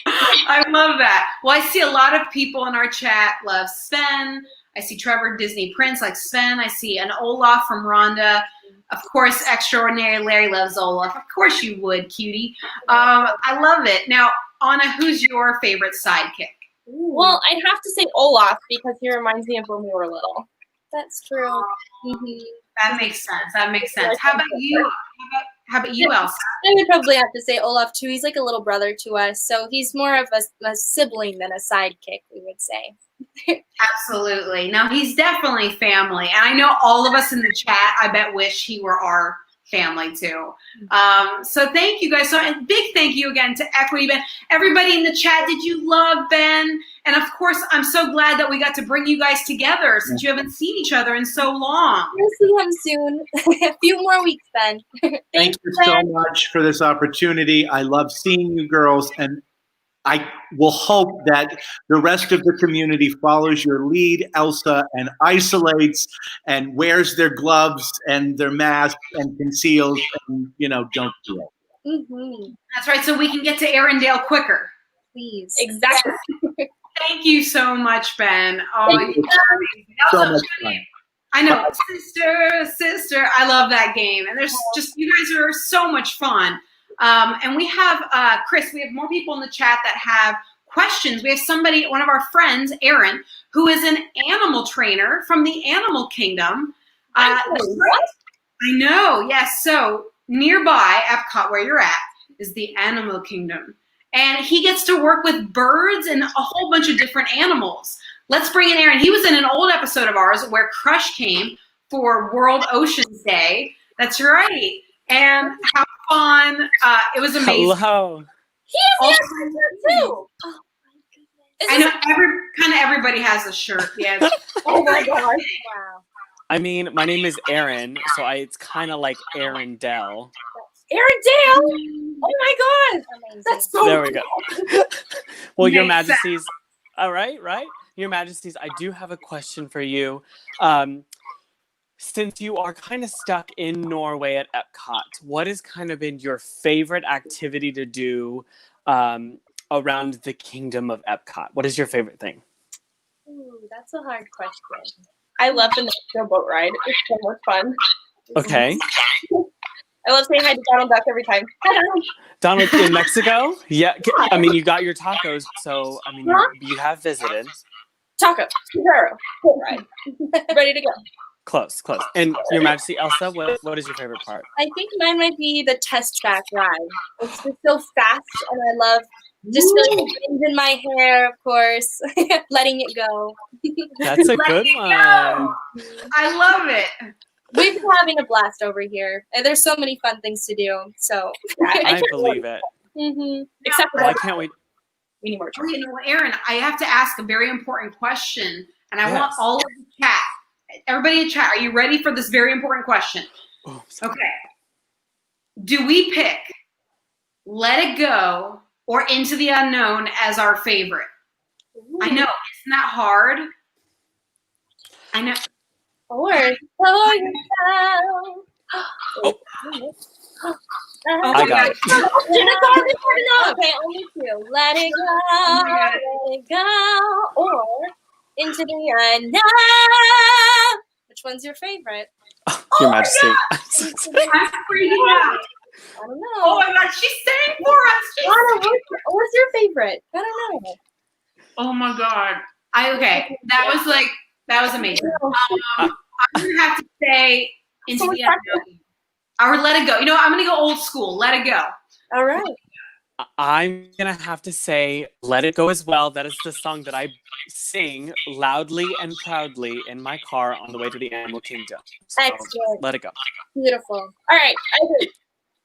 I love that. Well, I see a lot of people in our chat love Sven. I see Trevor Disney Prince like Sven. I see an Olaf from Rhonda. Of course, Extraordinary Larry loves Olaf. Of course you would, cutie. I love it. Now, Anna, who's your favorite sidekick? Well, I'd have to say Olaf because he reminds me of when we were little. That's true. Mm-hmm. That makes sense. How about you? How about you, Elsa? I would probably have to say Olaf too. He's like a little brother to us, so he's more of a sibling than a sidekick, we would say. Absolutely. No, he's definitely family, and I know all of us in the chat, I bet, wish he were our family too. So thank you guys. So a big thank you again to Equity Ben. Everybody in the chat, did you love Ben? And of course, I'm so glad that we got to bring you guys together since you haven't seen each other in so long. We'll see him soon. A few more weeks, Ben. Thank you so much for this opportunity. I love seeing you girls, and I will hope that the rest of the community follows your lead, Elsa, and isolates and wears their gloves and their masks and conceals and, don't do it. Mm-hmm. That's right, so we can get to Arendelle quicker. Please. Exactly. Thank you so much, Ben. Oh, So much fun. I know, sister. I love that game. And there's you guys are so much fun. And we have, Chris, we have more people in the chat that have questions. We have one of our friends, Aaron, who is an animal trainer from the animal kingdom. I know, yes. So nearby Epcot, where you're at, is the animal kingdom. And he gets to work with birds and a whole bunch of different animals. Let's bring in Aaron. He was in an old episode of ours where Crush came for World Oceans Day. That's right. And how fun. It was amazing. Hello. He has a shirt too. Oh my goodness. I know everybody has a shirt. Yeah. Oh my gosh. Wow. I mean, my name is Aaron, so it's kind of like Arendelle. Arendelle! Oh my god! Amazing. That's so There we go. Well, Your Makes Majesties. All right. Your Majesties, I do have a question for you. Since you are kind of stuck in Norway at Epcot, what has kind of been your favorite activity to do around the kingdom of Epcot? What is your favorite thing? Ooh, that's a hard question. I love the Nitro boat ride. It's so much fun. Okay. I love saying hi to Donald Duck every time. Donald in Mexico? Yeah. I mean, you got your tacos, so I mean, you have visited. Taco, Ferrero, full ride, ready to go. Close. And Your Majesty, Elsa, what is your favorite part? I think mine might be the test track ride. It's just so fast, and I love just feeling the wind in my hair, of course, letting it go. That's a good one. I love it. We've been having a blast over here, and there's so many fun things to do. So I believe it. Except for Why can't we? we need more. Okay, no, Aaron, I have to ask a very important question, and I want all of the chat. Everybody in chat, are you ready for this very important question? Oh, Okay. Do we pick Let It Go or Into the Unknown as our favorite? I know, isn't that hard? I know. or I got it. Okay, only two. Let it go, let it go, or into the unknown. Which one's your favorite? Your Majesty. I'm freaking out. I don't know. Oh my God, she's saying for us. Anna, what's your favorite? I don't know. Oh my God. That was amazing. I'm gonna have to say Into the Unknown. Or Let It Go. You know what? I'm gonna go old school. Let It Go. All right. I'm gonna have to say Let It Go as well. That is the song that I sing loudly and proudly in my car on the way to the Animal Kingdom. So, Excellent. Let It Go. Beautiful. All right, I agree.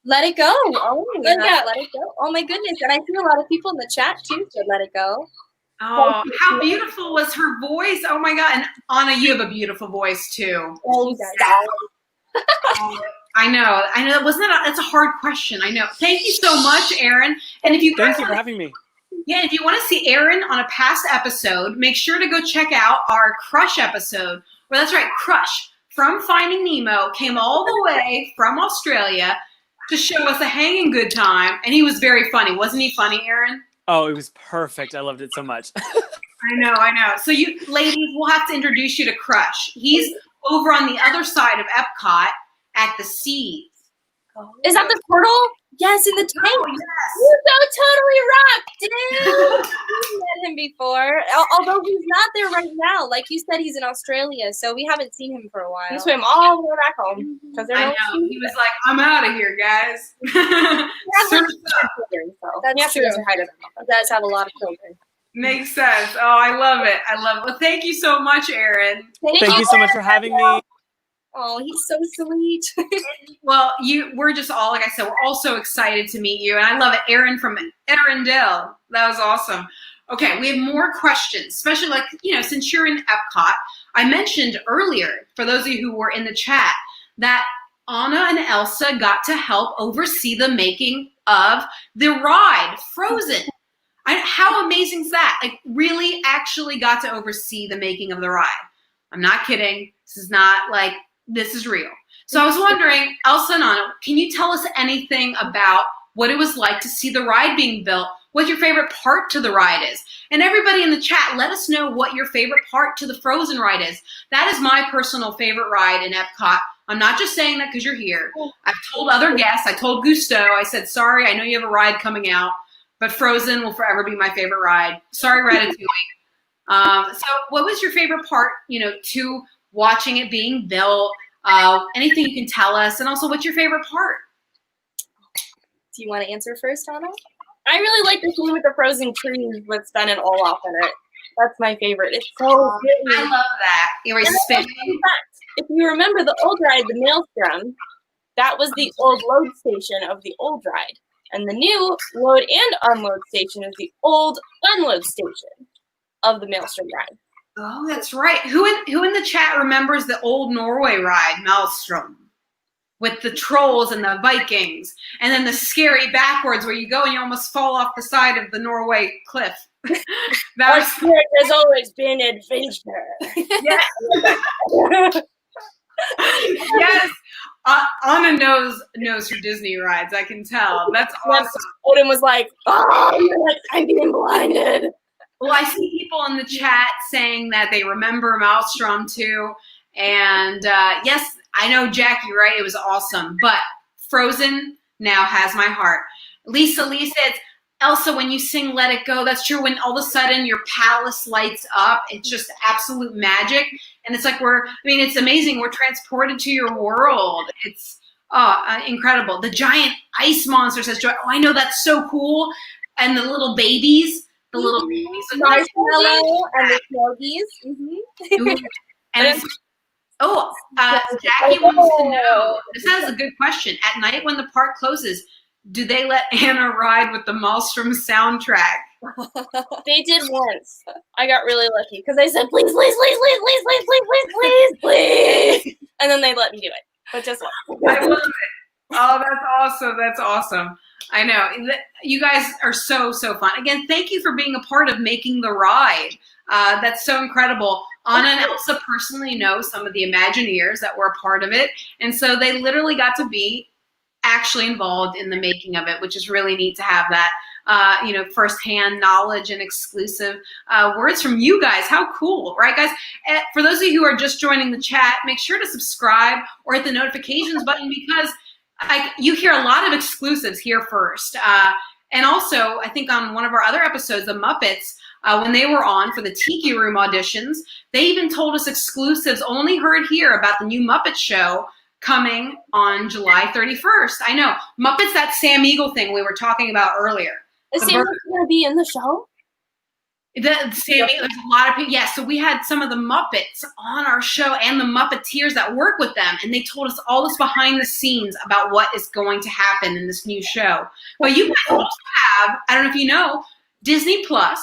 Let it go. Oh, Let it go. Let it go. Oh my goodness. And I see a lot of people in the chat too said let it go. Oh, how beautiful was her voice. Oh my God. And Anna, you have a beautiful voice too. Oh, I know. That's a hard question. I know. Thank you so much, Aaron. And if you Thank you for having me. Yeah, if you want to see Aaron on a past episode, make sure to go check out our Crush episode. Well, that's right, Crush from Finding Nemo came all the way from Australia to show us a hanging good time, and he was very funny. Wasn't he funny, Aaron? Oh, it was perfect. I loved it so much. I know. So you ladies, we'll have to introduce you to Crush. He's over on the other side of Epcot at the Seas. Is that the portal? Yes, in the tank. Oh, yes. You so totally rock, dude. We've met him before, although he's not there right now. Like you said, he's in Australia, so we haven't seen him for a while. We swim all the way back home because I know. He was like, I'm out of here, guys. That's true. He does have a lot of children. Makes sense. Oh, I love it. Well, thank you so much, Aaron. Thank you so much for having me. Oh, he's so sweet. Well, we're just all, like I said, we're all so excited to meet you. And I love it. Aaron from Arendelle. That was awesome. Okay, we have more questions, especially since you're in Epcot. I mentioned earlier, for those of you who were in the chat, that Anna and Elsa got to help oversee the making of the ride, Frozen. How amazing is that? I really actually got to oversee the making of the ride. I'm not kidding. This is real. So I was wondering, Elsa and Anna, can you tell us anything about what it was like to see the ride being built? What your favorite part to the ride is? And everybody in the chat, let us know what your favorite part to the Frozen ride is. That is my personal favorite ride in Epcot. I'm not just saying that because you're here. I've told other guests. I told Gusto. I said, sorry, I know you have a ride coming out, but Frozen will forever be my favorite ride. Sorry, Ratatouille. So what was your favorite part, to watching it being built? Anything you can tell us, and also what's your favorite part? Do you want to answer first, Anna? I really like the scene with the frozen trees with Sven and Olaf in it. That's my favorite. It's so good. I love that. You were spinning. If you remember the old ride, the Maelstrom, that was the old load station of the old ride. And the new load and unload station is the old unload station of the Maelstrom ride. Oh, that's right. Who in the chat remembers the old Norway ride, Maelstrom, with the trolls and the Vikings, and then the scary backwards where you go and you almost fall off the side of the Norway cliff? Our spirit has always been adventure. Yes. Yes. Anna knows her Disney rides. I can tell. That's awesome. Odin was like, I'm being blinded. Well, I see people in the chat saying that they remember Maelstrom too. And yes, I know, Jackie, right? It was awesome. But Frozen now has my heart. Lisa Lee says, Elsa, when you sing Let It Go, that's true. When all of a sudden your palace lights up, it's just absolute magic. And it's like it's amazing. We're transported to your world. It's incredible. The giant ice monster says, Joy, I know, that's so cool. And the little babies, the Marshmallow and the Smoggies. Mm-hmm. And Jackie wants to know, this is a good question. At night when the park closes, do they let Anna ride with the Maelstrom soundtrack? They did once. I got really lucky because I said, please, please, please, please, please, please, please, please, please, please. And then they let me do it. But just once. I love it. Oh, that's awesome. That's awesome. I know. You guys are so fun. Again, thank you for being a part of making the ride. That's so incredible. Anna and Elsa personally know some of the Imagineers that were a part of it. And so they literally got to be actually involved in the making of it, which is really neat to have that, firsthand knowledge and exclusive words from you guys. How cool, right, guys? For those of you who are just joining the chat, make sure to subscribe or hit the notifications button, because you hear a lot of exclusives here first. And also, I think on one of our other episodes, the Muppets, when they were on for the Tiki Room auditions, they even told us exclusives only heard here about the new Muppet show coming on July 31st. I know. Muppets, that Sam Eagle thing we were talking about earlier. Is Sam Eagle going to be in the show? There's a lot of people. Yeah, so we had some of the Muppets on our show and the Muppeteers that work with them, and they told us all this behind the scenes about what is going to happen in this new show. But you guys also have, I don't know if you know, Disney Plus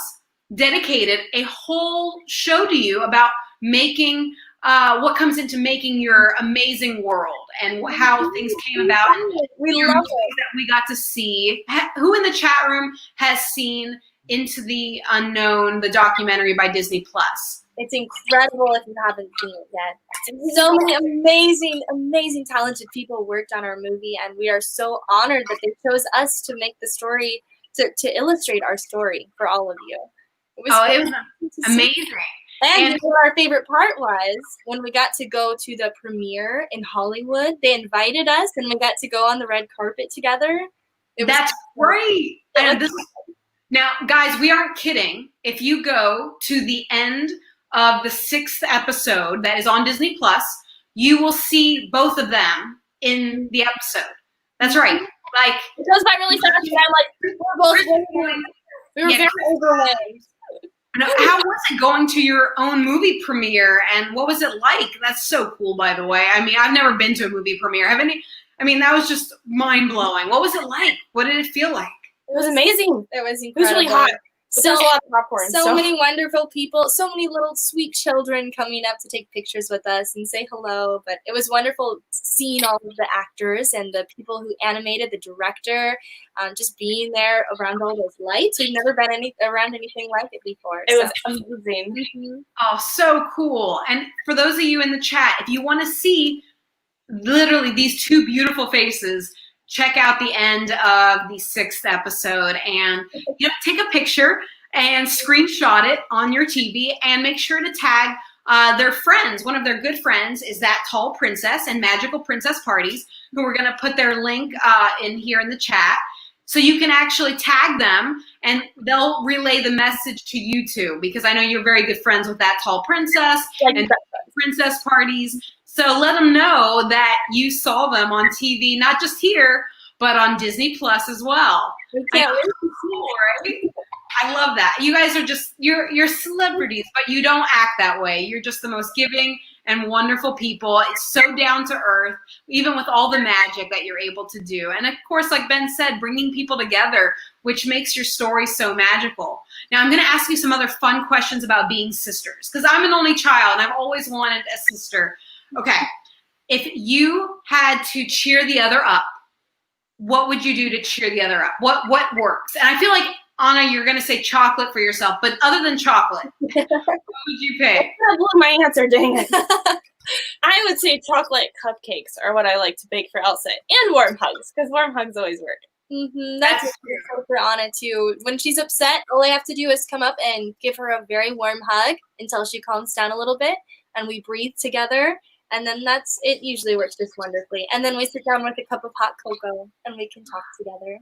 dedicated a whole show to you about making what comes into making your amazing world and how things came about. We love it. That we got to see. Who in the chat room has seen Into the Unknown, the documentary by Disney Plus? It's incredible if you haven't seen it yet. So many amazing, talented people worked on our movie, and we are so honored that they chose us to make the story, to illustrate our story for all of you. It was amazing. And our favorite part was when we got to go to the premiere in Hollywood. They invited us, and we got to go on the red carpet together. That's great. Now, guys, we aren't kidding. If you go to the end of the 6th episode that is on Disney Plus, you will see both of them in the episode. That's right. Like, it goes by really fast, and we were very overwhelmed. Now, how was it going to your own movie premiere, and what was it like? That's so cool, by the way. I mean, I've never been to a movie premiere. That was just mind-blowing. What was it like? What did it feel like? It was amazing. It was incredible. It was really hot. But there was a lot of popcorn. So many wonderful people, so many little sweet children coming up to take pictures with us and say hello. But it was wonderful seeing all of the actors and the people who animated, the director, just being there around all those lights. We've never been around anything like it before. It was amazing. Mm-hmm. Oh, so cool. And for those of you in the chat, if you want to see literally these two beautiful faces, check out the end of the 6th episode and take a picture and screenshot it on your TV and make sure to tag their friends. One of their good friends is That Tall Princess and Magical Princess Parties, who we're going to put their link in here in the chat. So you can actually tag them and they'll relay the message to you too, because I know you're very good friends with That Tall Princess and Princess Parties. So let them know that you saw them on TV, not just here, but on Disney Plus as well. Right? I love that. You guys are just, you're celebrities, but you don't act that way. You're just the most giving and wonderful people. It's so down to earth, even with all the magic that you're able to do. And of course, like Ben said, bringing people together, which makes your story so magical. Now, I'm going to ask you some other fun questions about being sisters, because I'm an only child and I've always wanted a sister. Okay, if you had to cheer the other up, what would you do to cheer the other up? What works? And I feel like, Anna, you're going to say chocolate for yourself, but other than chocolate, what would you pick? I blew my answer, dang it. I would say chocolate cupcakes are what I like to bake for Elsa, and warm hugs, because warm hugs always work. Mm-hmm. That's for Anna too. When she's upset, all I have to do is come up and give her a very warm hug until she calms down a little bit, and we breathe together. And then it usually works just wonderfully. And then we sit down with a cup of hot cocoa and we can talk together.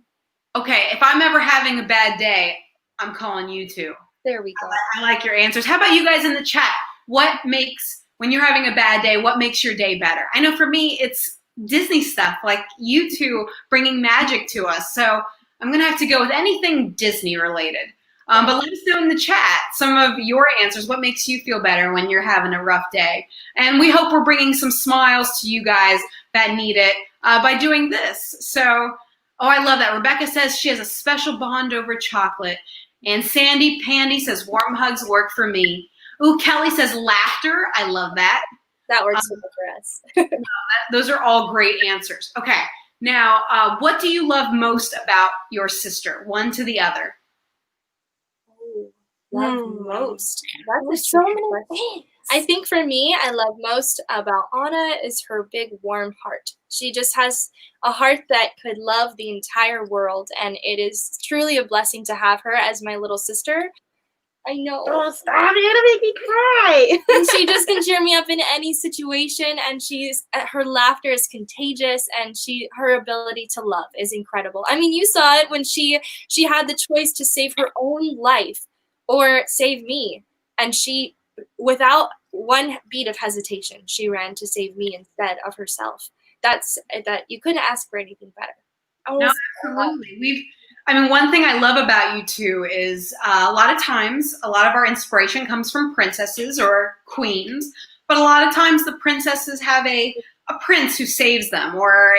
Okay, if I'm ever having a bad day, I'm calling you two. There we go. I like your answers. How about you guys in the chat? When you're having a bad day, what makes your day better? I know for me, it's Disney stuff, like you two bringing magic to us. So I'm going to have to go with anything Disney related. But let us know in the chat some of your answers. What makes you feel better when you're having a rough day? And we hope we're bringing some smiles to you guys that need it by doing this. So, I love that. Rebecca says she has a special bond over chocolate. And Sandy Pandy says warm hugs work for me. Ooh, Kelly says laughter. I love that. That works for us. Those are all great answers. Okay. Now, what do you love most about your sister? One to the other. Love most. There's so many things. I think for me, I love most about Anna is her big warm heart. She just has a heart that could love the entire world, and it is truly a blessing to have her as my little sister. I know. Oh, stop! You're gonna make me cry. And she just can cheer me up in any situation, and her laughter is contagious, and her ability to love is incredible. I mean, you saw it when she had the choice to save her own life or save me, and she, without one beat of hesitation, she ran to save me instead of herself. That you couldn't ask for anything better. No, absolutely. One thing I love about you two is a lot of times, a lot of our inspiration comes from princesses or queens, but a lot of times the princesses have a prince who saves them, or,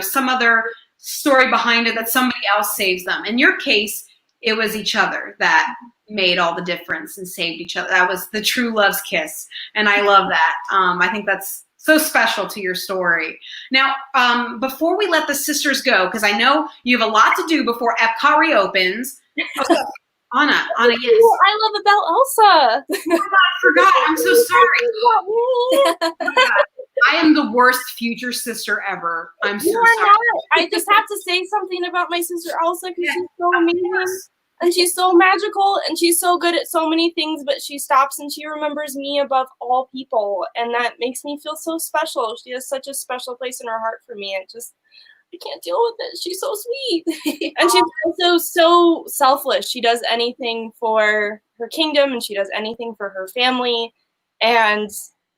some other story behind it that somebody else saves them. In your case, it was each other that made all the difference and saved each other. That was the true love's kiss. And I love that. I think that's so special to your story. Now, before we let the sisters go, because I know you have a lot to do before Epcot reopens. Anna, yes. I love about Elsa. I forgot. I'm so sorry. I am the worst future sister ever. I'm so sorry. Not. I just have to say something about my sister Elsa because she's so amazing. And she's so magical, and she's so good at so many things, but she stops and she remembers me above all people, and that makes me feel so special. She has such a special place in her heart for me, and I can't deal with it. She's so sweet. And she's also so selfless. She does anything for her kingdom, and she does anything for her family, and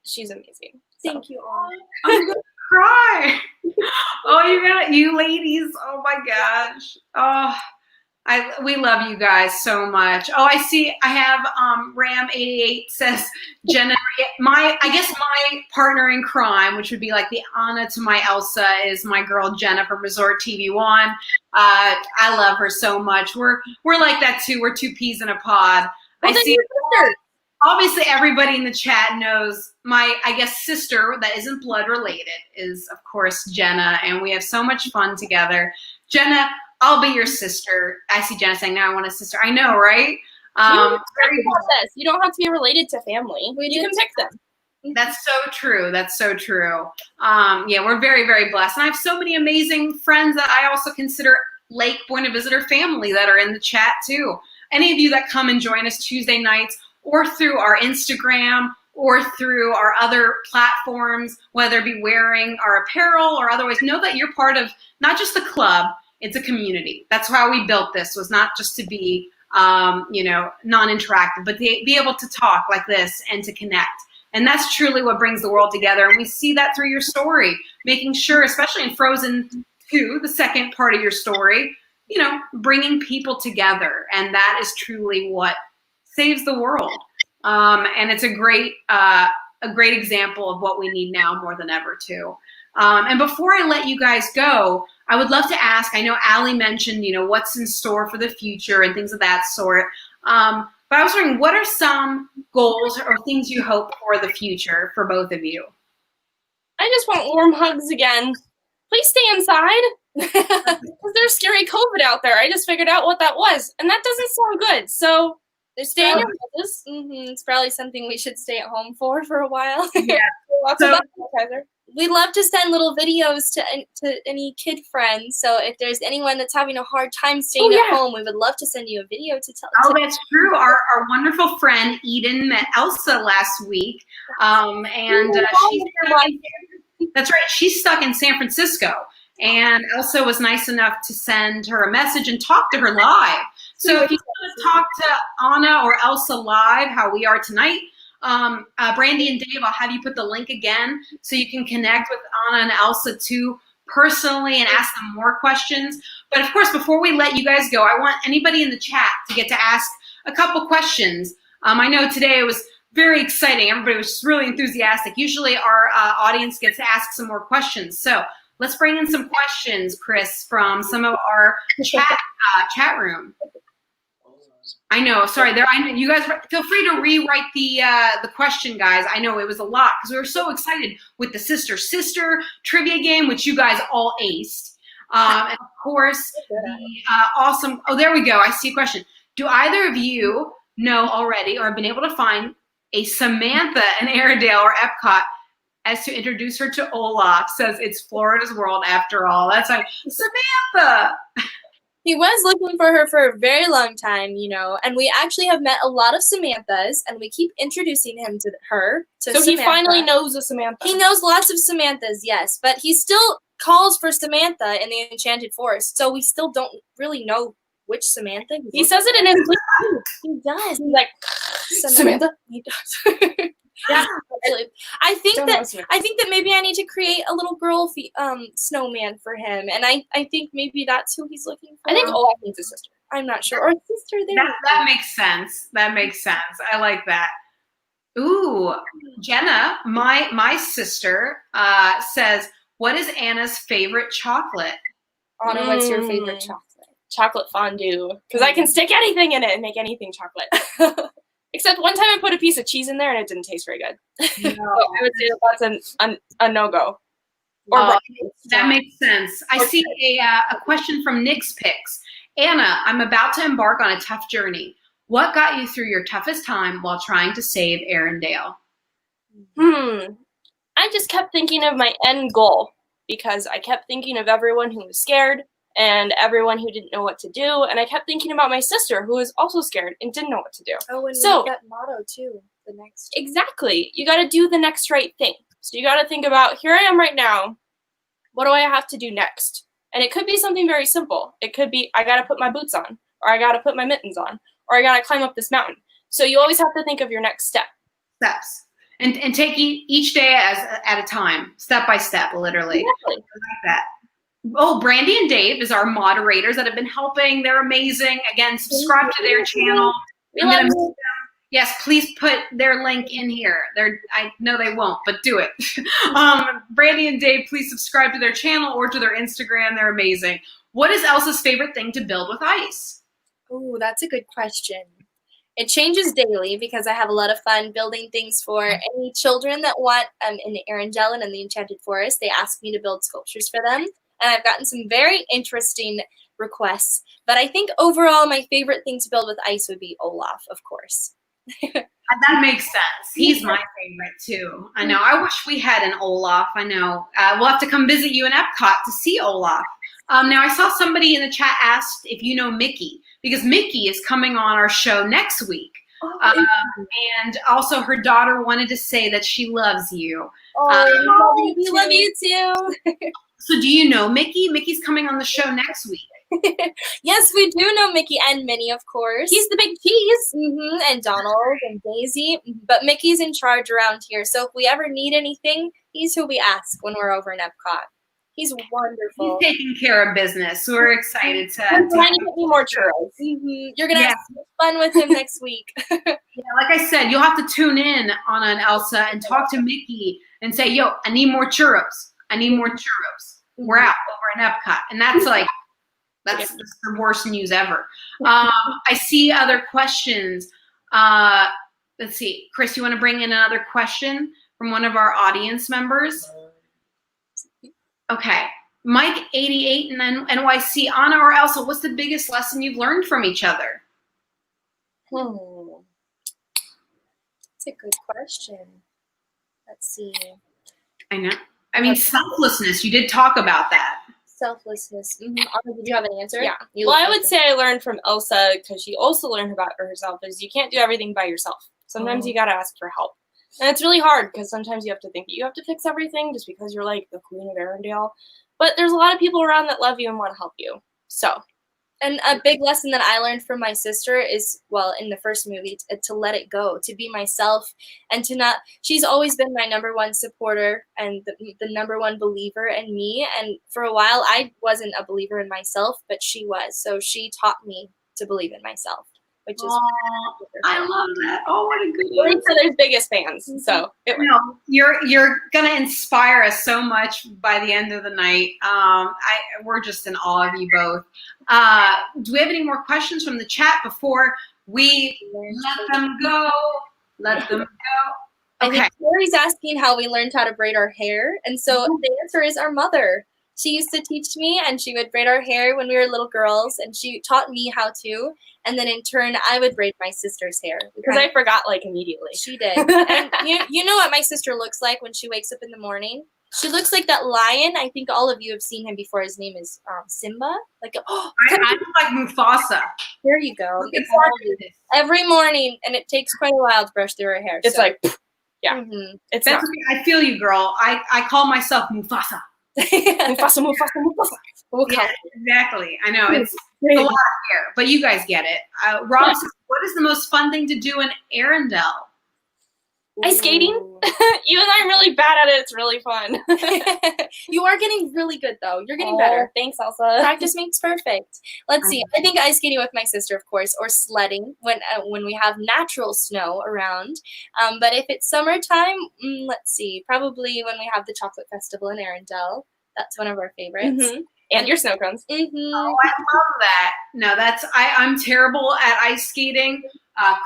she's amazing. Thank you all. I'm gonna cry. You ladies. Oh my gosh. Oh. We love you guys so much. Oh, I see. I have Ram88 says Jenna. I guess my partner in crime, which would be like the Anna to my Elsa, is my girl Jenna from Resort TV1. I love her so much. We're like that too. We're two peas in a pod. Well, I see. Obviously, everybody in the chat knows my, sister that isn't blood related is, of course, Jenna, and we have so much fun together. Jenna, I'll be your sister. I see Jenna saying, now I want a sister. I know, right? You don't have to be related to family. You can pick them. That's so true. That's so true. We're very, very blessed. And I have so many amazing friends that I also consider Lake Buena Visitor family that are in the chat too. Any of you that come and join us Tuesday nights or through our Instagram or through our other platforms, whether it be wearing our apparel or otherwise, know that you're part of not just the club, it's a community. That's how we built this, was not just to be, non-interactive, but be able to talk like this and to connect. And that's truly what brings the world together. And we see that through your story, making sure, especially in Frozen 2, the second part of your story, bringing people together. And that is truly what saves the world. And it's a great example of what we need now more than ever too. And before I let you guys go, I would love to ask, I know Allie mentioned, what's in store for the future and things of that sort. But I was wondering, what are some goals or things you hope for the future for both of you? I just want warm hugs again. Please stay inside. Because there's scary COVID out there. I just figured out what that was. And that doesn't sound good. So stay in your houses. It's probably something we should stay at home for a while. Yeah. Lots of sanitizer. we love to send little videos to any kid friends. So if there's anyone that's having a hard time staying at home, we would love to send you a video to tell. Oh, that's true. Our wonderful friend Eden met Elsa last week, and that's right. She's stuck in San Francisco, and Elsa was nice enough to send her a message and talk to her live. So if you want to talk to Anna or Elsa live, how we are tonight, Brandy and Dave, I'll have you put the link again so you can connect with Anna and Elsa too personally and ask them more questions. But of course, before we let you guys go, I want anybody in the chat to get to ask a couple questions. I know today it was very exciting. Everybody was just really enthusiastic. Usually our audience gets to ask some more questions. So let's bring in some questions, Chris, from some of our chat room. I know. Sorry, you guys feel free to rewrite the question, guys. I know it was a lot because we were so excited with the sister trivia game, which you guys all aced, and of course the awesome. Oh, there we go. I see a question. Do either of you know already, or have been able to find a Samantha in Arendelle or Epcot as to introduce her to Olaf? Says it's Florida's world after all. That's like Samantha. He was looking for her for a very long time, and we actually have met a lot of Samanthas, and we keep introducing him to her. So Samantha. he finally knows a Samantha. He knows lots of Samanthas, yes, but he still calls for Samantha in the Enchanted Forest, so we still don't really know which Samantha. He says it in his sleep. He does. He's like, Samantha? He does. Yeah, actually, I think that maybe I need to create a little girl snowman for him, and I think maybe that's who he's looking for. I think Olaf needs a sister. I'm not sure, or a sister there. That makes sense. That makes sense. I like that. Ooh, Jenna, my sister says, "What is Anna's favorite chocolate?" Anna, what's your favorite chocolate? Chocolate fondue, because I can stick anything in it and make anything chocolate. Except one time I put a piece of cheese in there and it didn't taste very good. No. So I would say that's a no-go. That makes sense. I see a question from Nick's Picks. Anna, I'm about to embark on a tough journey. What got you through your toughest time while trying to save Arendelle? I just kept thinking of my end goal because I kept thinking of everyone who was scared and everyone who didn't know what to do. And I kept thinking about my sister who was also scared and didn't know what to do. Oh, and so that motto too, the next. Exactly. You got to do the next right thing. So you got to think about, here I am right now. What do I have to do next? And it could be something very simple. It could be, I got to put my boots on, or I got to put my mittens on, or I got to climb up this mountain. So you always have to think of your next step. Steps. And take each day at a time, step by step, literally. Exactly. I like that. Oh, Brandy and Dave is our moderators that have been helping. They're amazing. Again, subscribe to their channel. Yes, please put their link in here. I know they won't, but do it. Brandy and Dave, please subscribe to their channel or to their Instagram. They're amazing. What is Elsa's favorite thing to build with ice? Oh, that's a good question. It changes daily because I have a lot of fun building things for any children that want in Arendelle and in the Enchanted Forest. They ask me to build sculptures for them. And I've gotten some very interesting requests. But I think overall, my favorite thing to build with ice would be Olaf, of course. That makes sense. He's my favorite, too. I know. I wish we had an Olaf. I know. We'll have to come visit you in Epcot to see Olaf. Now, I saw somebody in the chat asked if you know Mickey, because Mickey is coming on our show next week. And also her daughter wanted to say that she loves you. We love you too. So do you know Mickey? Mickey's coming on the show next week. Yes, we do know Mickey and Minnie, of course. He's the big cheese. And Donald and Daisy. But Mickey's in charge around here. So if we ever need anything, he's who we ask when we're over in Epcot. He's wonderful. He's taking care of business. We're excited to trying to get me more churros. You're going to have some fun with him next week. Yeah, like I said, you'll have to tune in, Anna and Elsa, and talk to Mickey and say, yo, I need more churros. I need more churros. We're out over in Epcot. And that's like, that's the worst news ever. I see other questions. Let's see. Chris, you want to bring in another question from one of our audience members? Okay. Mike 88 and then NYC. Anna or Elsa, what's the biggest lesson you've learned from each other? That's a good question. Let's see. I know. I mean, selflessness. You did talk about that. Selflessness. Mm-hmm. Anna, did you have an answer? Yeah. You Well, look I would like say I learned from Elsa because she also learned about herself is you can't do everything by yourself. Sometimes you got to ask for help. And it's really hard because sometimes you have to think that you have to fix everything just because you're like the queen of Arendelle. But there's a lot of people around that love you and want to help you. So, And a big lesson that I learned from my sister is, well, in the first movie, to let it go, to be myself, and to not. She's always been my number one supporter and the number one believer in me. And for a while, I wasn't a believer in myself, but she was. So she taught me to believe in myself, which is. I love that. Oh, what a good we're each other's biggest fans. So, it You know, you're gonna inspire us so much by the end of the night. We're just in awe of you both. Do we have any more questions from the chat before we let them go? Let them go. I Okay. think Tori's asking how we learned how to braid our hair, and so the answer is our mother. She used to teach me, and she would braid our hair when we were little girls, and she taught me how to, and then in turn, I would braid my sister's hair. because I forgot like immediately. She did. And you know what my sister looks like when she wakes up in the morning? She looks like that lion. I think all of you have seen him before. His name is Simba. I look like Mufasa. There you go. Looking forward to this. Every morning, and it takes quite a while to brush through her hair. It's so. like, yeah. Mhm. It's That's not. okay. I feel you, girl. I call myself Mufasa. Mufasa. We'll Yeah, exactly. I know it's Great. a lot of hair, but you guys get it. Rob says, what is the most fun thing to do in Arendelle? Ice skating. Ooh. Even though I'm really bad at it, it's really fun. You are getting really good, though. You're getting better. Thanks, Elsa. Practice makes perfect. Let's see. I think ice skating with my sister, of course, or sledding when we have natural snow around. But if it's summertime, let's see. Probably when we have the chocolate festival in Arendelle. That's one of our favorites. Mhm. And your snow cones. Mm-hmm. Oh, I love that. No, I'm terrible at ice skating.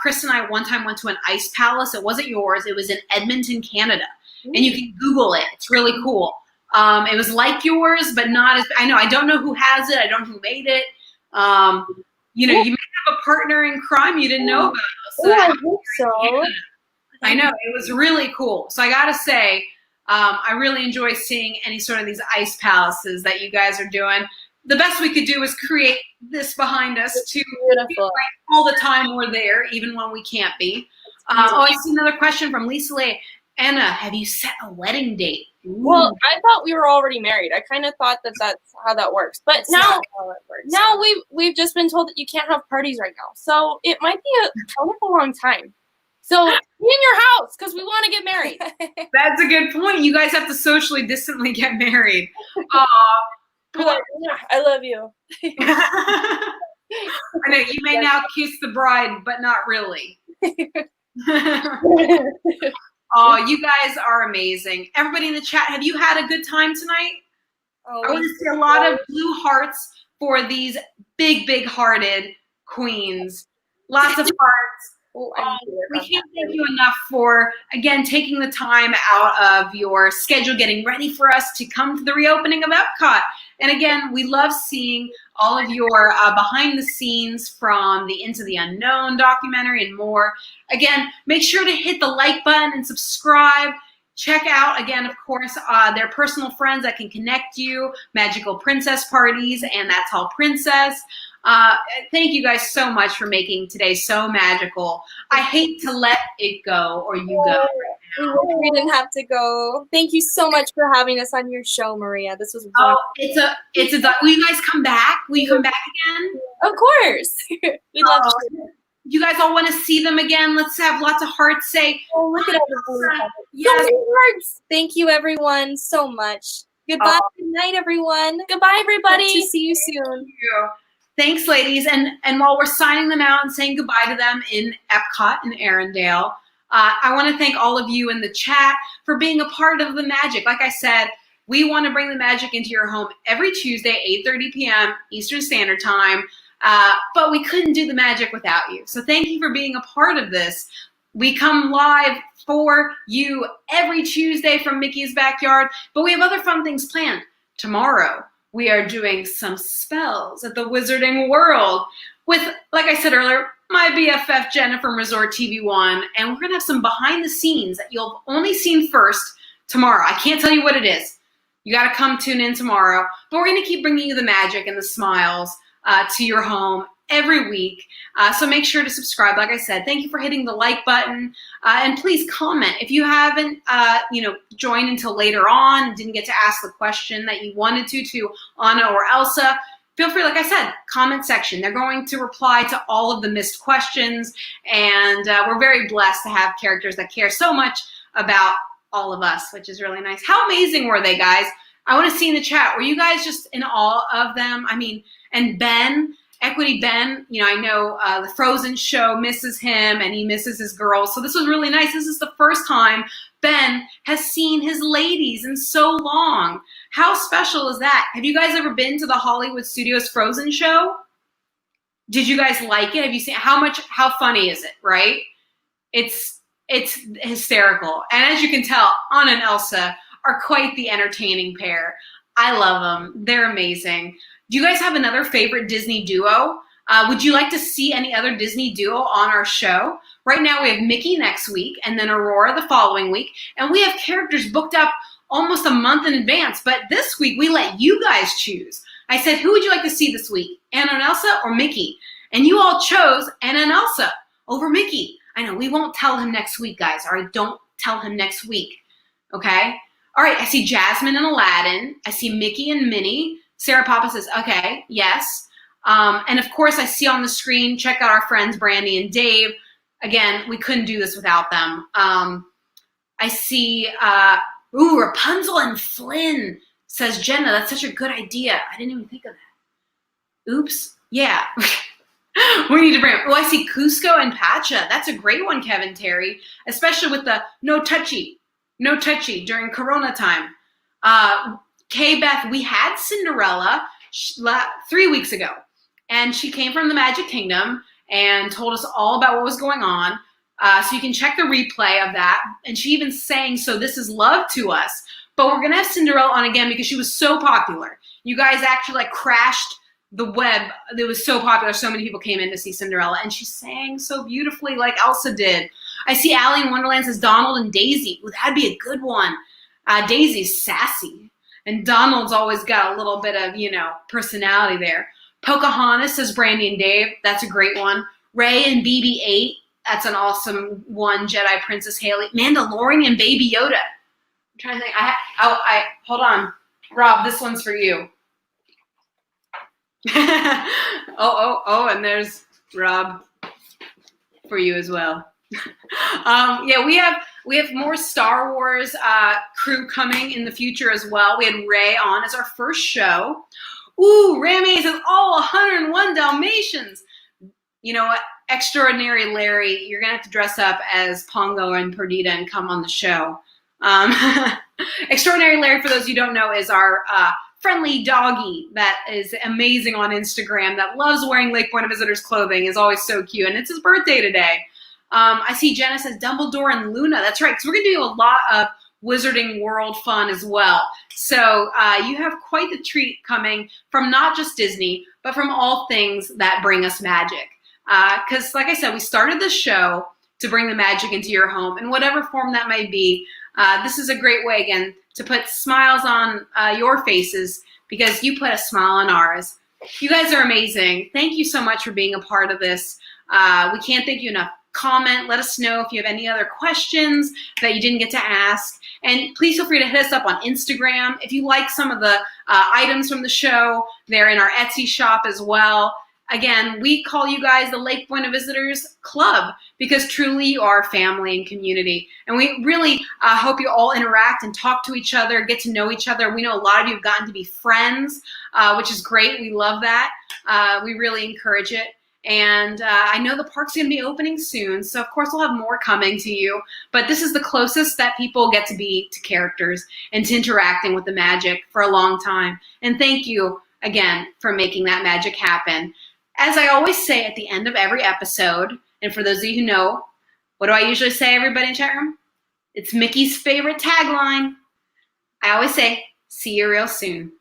Chris and I one time went to an ice palace. It wasn't yours. It was in Edmonton, Canada. And you can Google it. It's really cool. It was like yours, but not as, I don't know who has it. I don't know who made it. You may have a partner in crime you didn't know about. So I hope so. I know. It was really cool. So I got to say, I really enjoy seeing any sort of these ice palaces that you guys are doing. The best we could do is create this behind us to Beautiful. all the time we're there, even when we can't be. I see another question from Lisa Lay. Anna, have you set a wedding date? Ooh. Well, I thought we were already married. I kind of thought that that's how that works. But That's now, not how it works. now we've just been told that you can't have parties right now. So it might be a long time. So be in your house because we want to get married. That's a good point. You guys have to socially distantly get married. We're like, yeah, I love you. I know you may now kiss the bride, but not really. Oh, you guys are amazing. Everybody in the chat, have you had a good time tonight? Oh, I want to see a lot of blue hearts for these big hearted queens. Lots of hearts. We can't thank you enough for, again, taking the time out of your schedule, getting ready for us to come to the reopening of Epcot. And again, we love seeing all of your behind the scenes from the Into the Unknown documentary and more. Again, make sure to hit the like button and subscribe. Check out, again, of course, their personal friends that can connect you, Magical Princess Parties, and That's All Princess. Thank you guys so much for making today so magical. I hate to let it go or you go. We wish we didn't have to go. Thank you so much for having us on your show, Maria. This was wonderful. Will you guys come back? Will you come back again? Of course. We'd love to. You guys all want to see them again? Let's have lots of hearts say, Oh, look at all the blue hearts. yes. So many hearts. Thank you, everyone, so much. Goodbye. Good night, everyone. Goodbye, everybody. Hope to see you soon. Thanks, ladies. And while we're signing them out and saying goodbye to them in Epcot and Arendelle, I want to thank all of you in the chat for being a part of the magic. Like I said, we want to bring the magic into your home every Tuesday, 8:30 p.m. Eastern Standard Time. But we couldn't do the magic without you. So thank you for being a part of this. We come live for you every Tuesday from Mickey's Backyard, but we have other fun things planned. Tomorrow, we are doing some spells at the Wizarding World with, like I said earlier, my BFF Jenna from Resort TV1, and we're going to have some behind the scenes that you'll have only seen first tomorrow. I can't tell you what it is, You got to come tune in tomorrow. But we're going to keep bringing you the magic and the smiles to your home every week. So make sure to subscribe. Like I said, thank you for hitting the like button. And please comment. If you haven't, joined until later on, didn't get to ask the question that you wanted to Anna or Elsa, feel free, like I said, comment section. They're going to reply to all of the missed questions. And we're very blessed to have characters that care so much about all of us, which is really nice. How amazing were they, guys? I want to see in the chat. Were you guys just in awe of them? I mean, and Ben, Equity Ben, I know the Frozen show misses him and he misses his girls. So this was really nice. This is the first time Ben has seen his ladies in so long. How special is that? Have you guys ever been to the Hollywood Studios Frozen show? Did you guys like it? Have you seen how funny is it, right? It's hysterical. And as you can tell, Anna and Elsa are quite the entertaining pair. I love them. They're amazing. Do you guys have another favorite Disney duo? Would you like to see any other Disney duo on our show? Right now we have Mickey next week and then Aurora the following week. And we have characters booked up almost a month in advance. But this week we let you guys choose. I said, who would you like to see this week? Anna and Elsa or Mickey? And you all chose Anna and Elsa over Mickey. I know, we won't tell him next week, guys. All right, don't tell him next week, okay? All right, I see Jasmine and Aladdin. I see Mickey and Minnie. Sarah Papa says, okay, yes. And of course, I see on the screen, check out our friends Brandy and Dave. Again, we couldn't do this without them. I see, Rapunzel and Flynn, says Jenna. That's such a good idea. I didn't even think of that. Oops, yeah. We need to bring up. Oh, I see Cusco and Pacha. That's a great one, Kevin Terry, especially with the no touchy during Corona time. K-Beth, we had Cinderella 3 weeks ago, and she came from the Magic Kingdom and told us all about what was going on. So you can check the replay of that. And she even sang So This Is Love to us. But we're going to have Cinderella on again because she was so popular. You guys actually crashed the web. It was so popular. So many people came in to see Cinderella, and she sang so beautifully like Elsa did. I see Allie in Wonderland says Donald and Daisy. Ooh, that'd be a good one. Daisy's sassy, and Donald's always got a little bit of, personality there. Pocahontas says Brandy and Dave. That's a great one. Ray and BB-8. That's an awesome one. Jedi Princess Haley. Mandalorian and Baby Yoda. I'm trying to think. Hold on. Rob, this one's for you. And there's Rob for you as well. We have more Star Wars crew coming in the future as well. We had Ray on as our first show. Ooh, Rami says, 101 Dalmatians. You know what? Extraordinary Larry, you're gonna have to dress up as Pongo and Perdita and come on the show. Extraordinary Larry, for those you don't know, is our friendly doggy that is amazing on Instagram, that loves wearing Lake Buena Visitors clothing, is always so cute, and it's his birthday today. I see Jenna says Dumbledore and Luna. That's right, because we're going to do a lot of Wizarding World fun as well. So you have quite the treat coming from not just Disney, but from all things that bring us magic. Because like I said, we started this show to bring the magic into your home in whatever form that might be. This is a great way, again, to put smiles on your faces because you put a smile on ours. You guys are amazing. Thank you so much for being a part of this. We can't thank you enough. Comment, let us know if you have any other questions that you didn't get to ask. And please feel free to hit us up on Instagram. If you like some of the items from the show, they're in our Etsy shop as well. Again, we call you guys the Lake Buena Visitors Club because truly you are family and community. And we really hope you all interact and talk to each other, get to know each other. We know a lot of you have gotten to be friends, which is great. We love that. We really encourage it. And I know the park's going to be opening soon, so of course we'll have more coming to you. But this is the closest that people get to be to characters and to interacting with the magic for a long time. And thank you again for making that magic happen. As I always say at the end of every episode, and for those of you who know, what do I usually say, everybody in chat room? It's Mickey's favorite tagline. I always say, see you real soon.